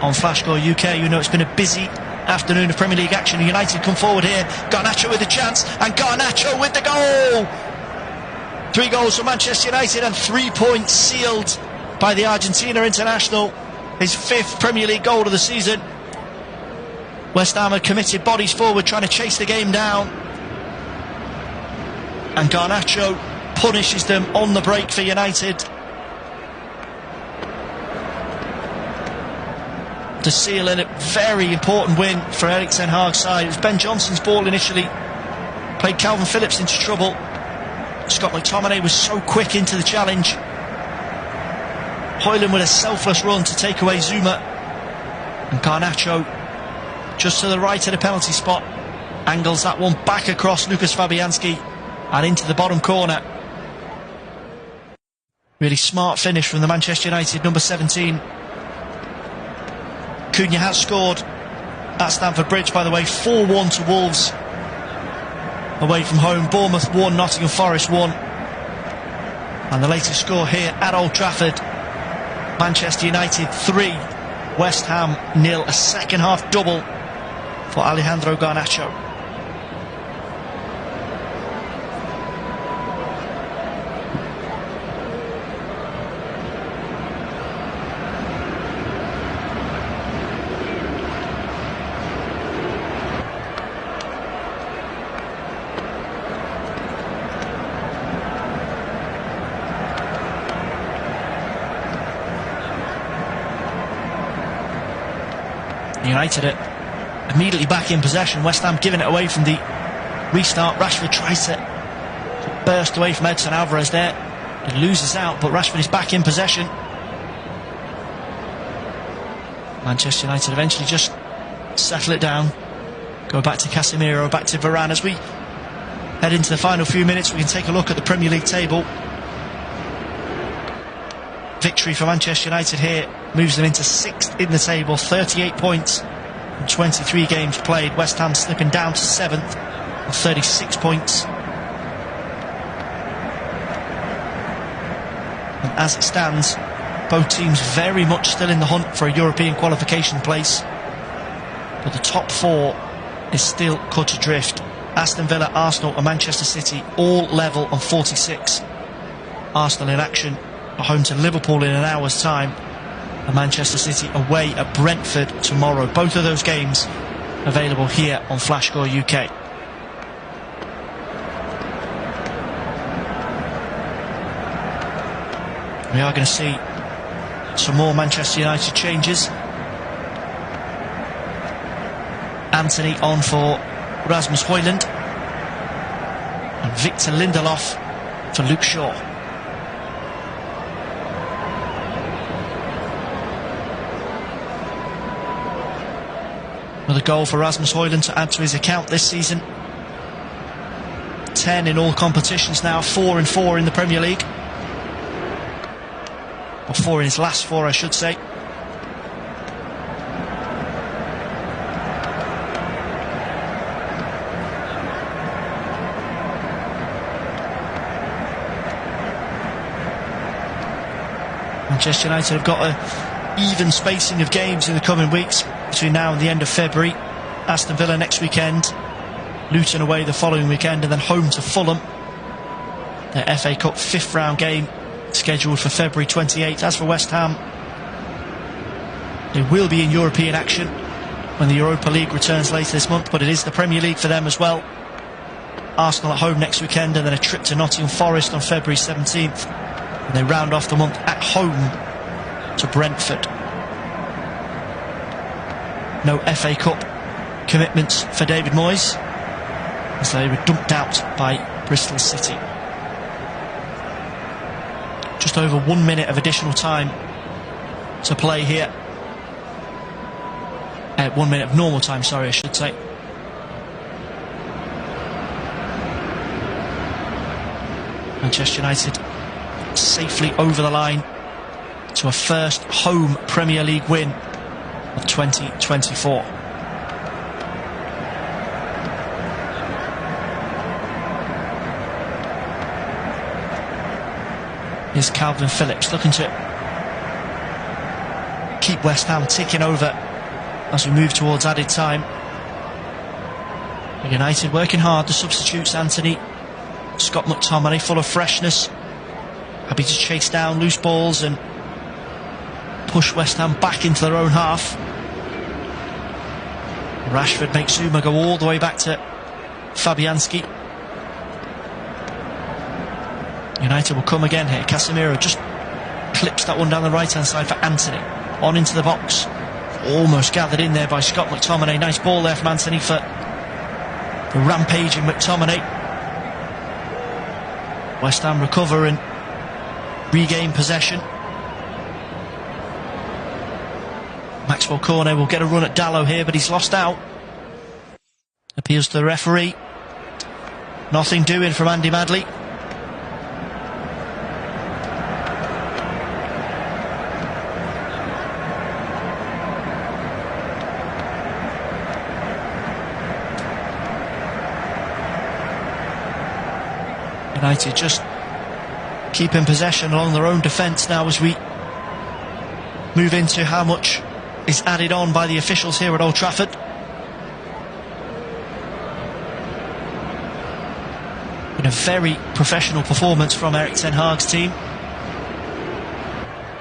on Flashscore UK, you know it's been a busy afternoon of Premier League action. United come forward here. Garnacho with a chance, and Garnacho with the goal. 3 goals for Manchester United and 3 points sealed by the Argentina international. His 5th Premier League goal of the season. West Ham had committed bodies forward trying to chase the game down, and Garnacho punishes them on the break for United to seal in a very important win for Erik ten Hag's side. It was Ben Johnson's ball initially, played Calvin Phillips into trouble. Scott McTominay was so quick into the challenge. Højlund with a selfless run to take away Zuma. And Garnacho just to the right of the penalty spot. Angles that one back across Lucas Fabianski and into the bottom corner. Really smart finish from the Manchester United number 17. Cunha has scored at Stamford Bridge, by the way, 4-1 to Wolves away from home. Bournemouth 1, Nottingham Forest 1. And the latest score here at Old Trafford, Manchester United 3, West Ham 0. A second half double for Alejandro Garnacho. United are immediately back in possession. West Ham giving it away from the restart. Rashford tries to burst away from Edson Alvarez there. He loses out, but Rashford is back in possession. Manchester United eventually just settle it down. Go back to Casemiro, back to Varane. As we head into the final few minutes, we can take a look at the Premier League table. Victory for Manchester United here moves them into 6th in the table, 38 points from 23 games played. West Ham slipping down to 7th on 36 points. And as it stands, both teams very much still in the hunt for a European qualification place, but the top 4 is still cut adrift. Aston Villa, Arsenal and Manchester City all level on 46. Arsenal in action at home to Liverpool in an hour's time, and Manchester City away at Brentford tomorrow. Both of those games available here on Flashscore UK. We are going to see some more Manchester United changes. Antony on for Rasmus Højlund and Victor Lindelof for Luke Shaw. Another goal for Rasmus Højlund to add to his account this season. 10 in all competitions now, 4 and 4 in the Premier League. Or 4 in his last 4, I should say. Manchester United have got an even spacing of games in the coming weeks between now and the end of February. Aston Villa next weekend, Luton away the following weekend, and then home to Fulham. Their FA Cup 5th round game scheduled for February 28th. As for West Ham, they will be in European action when the Europa League returns later this month, but it is the Premier League for them as well. Arsenal at home next weekend, and then a trip to Nottingham Forest on February 17th. And they round off the month at home to Brentford. No FA Cup commitments for David Moyes, as they were dumped out by Bristol City. Just over 1 minute of additional time to play here. 1 minute of normal time, sorry, I should say. Manchester United safely over the line to a first home Premier League win of 2024. Here's Calvin Phillips looking to keep West Ham ticking over as we move towards added time. United working hard. The substitutes: Antony, Scott McTominay, full of freshness, happy to chase down loose balls and push West Ham back into their own half. Rashford makes Zuma go all the way back to Fabianski. United will come again here. Casemiro just clips that one down the right hand side for Antony. On into the box. Almost gathered in there by Scott McTominay. Nice ball there from Antony for the rampaging McTominay. West Ham recover and regain possession. Maxwell Cornet will get a run at Dalot here, but he's lost out. Appeals to the referee. Nothing doing from Andy Madley. United just keeping possession along their own defence now as we move into how much is added on by the officials here at Old Trafford. Been a very professional performance from Erik ten Hag's team.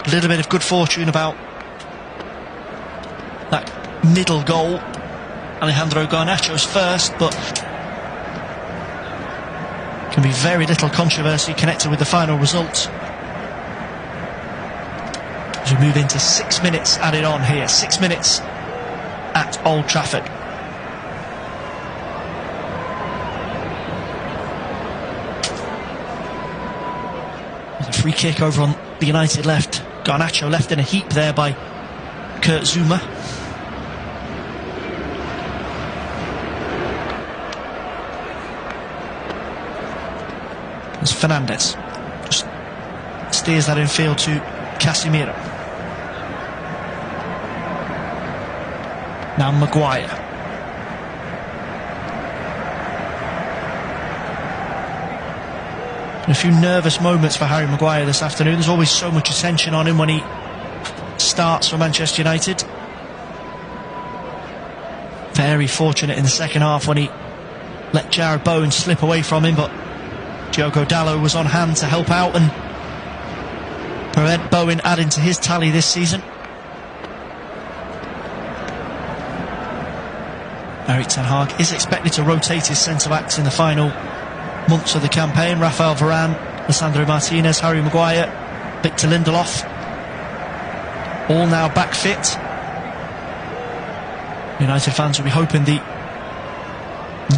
A little bit of good fortune about that middle goal. Alejandro Garnacho's first, but can be very little controversy connected with the final result. As we move into 6 minutes added on here, 6 minutes at Old Trafford. There's a free kick over on the United left. Garnacho left in a heap there by Kurt Zouma. As Fernandez just steers that infield to Casemiro. Now Maguire. A few nervous moments for Harry Maguire this afternoon. There's always so much attention on him when he starts for Manchester United. Very fortunate in the second half when he let Jared Bowen slip away from him, but Diogo Dalot was on hand to help out and prevent Bowen adding to his tally this season. Erik ten Hag is expected to rotate his centre-backs in the final months of the campaign. Rafael Varane, Lisandro Martinez, Harry Maguire, Victor Lindelof, all now back fit. United fans will be hoping the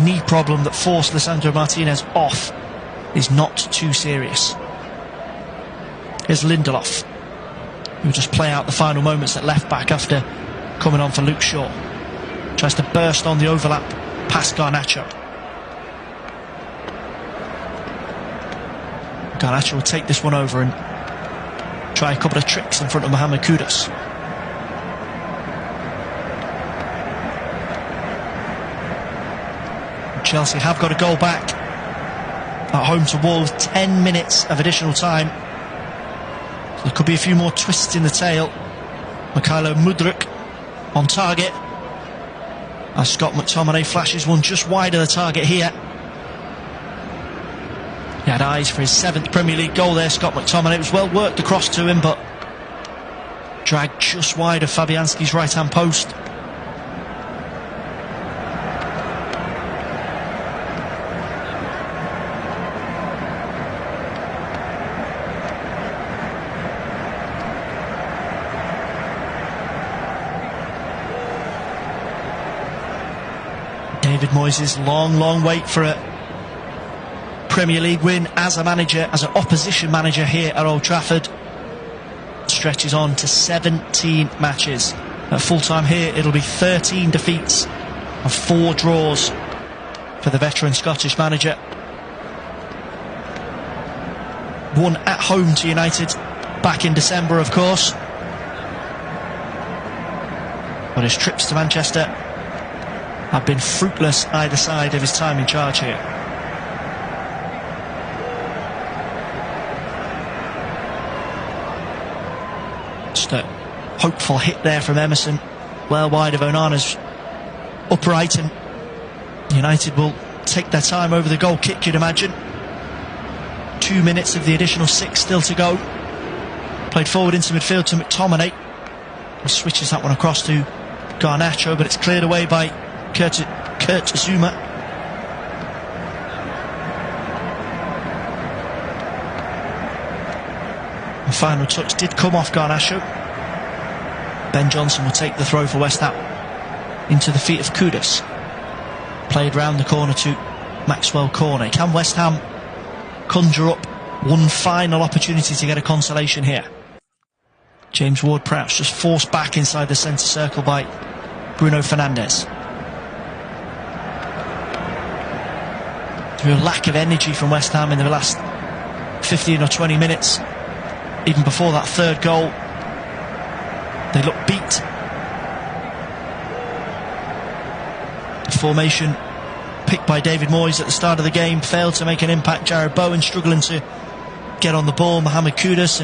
knee problem that forced Lisandro Martinez off is not too serious. Here's Lindelof, who will just play out the final moments at left back after coming on for Luke Shaw. Tries to burst on the overlap past Garnacho. Garnacho will take this one over and try a couple of tricks in front of Mohamed Kudus. Chelsea have got a goal back at home to Wolves. 10 minutes of additional time. So there could be a few more twists in the tail. Mykhailo Mudryk on target, as Scott McTominay flashes one just wide of the target here. He had eyes for his 7th Premier League goal there, Scott McTominay. It was well worked across to him, but dragged just wide of Fabianski's right-hand post. David Moyes' long wait for a Premier League win as a manager, as an opposition manager here at Old Trafford, stretches on to 17 matches. At full time here, it'll be 13 defeats and 4 draws for the veteran Scottish manager. One at home to United back in December, of course, but his trips to Manchester have been fruitless either side of his time in charge here. Just a hopeful hit there from Emerson, well wide of Onana's upright, and United will take their time over the goal kick, you'd imagine. 2 minutes of the additional 6 still to go. Played forward into midfield to McTominay, who switches that one across to Garnacho, but it's cleared away by Kurt Zouma. The final touch did come off Garnacho. Ben Johnson will take the throw for West Ham into the feet of Kudus. Played round the corner to Maxwell Cornet. Can West Ham conjure up one final opportunity to get a consolation here. James Ward-Prowse just forced back inside the centre circle by Bruno Fernandes. Through a lack of energy from West Ham in the last 15 or 20 minutes, even before that third goal, they look beat. The formation picked by David Moyes at the start of the game failed to make an impact. Jarrod Bowen struggling to get on the ball. Mohamed Kudus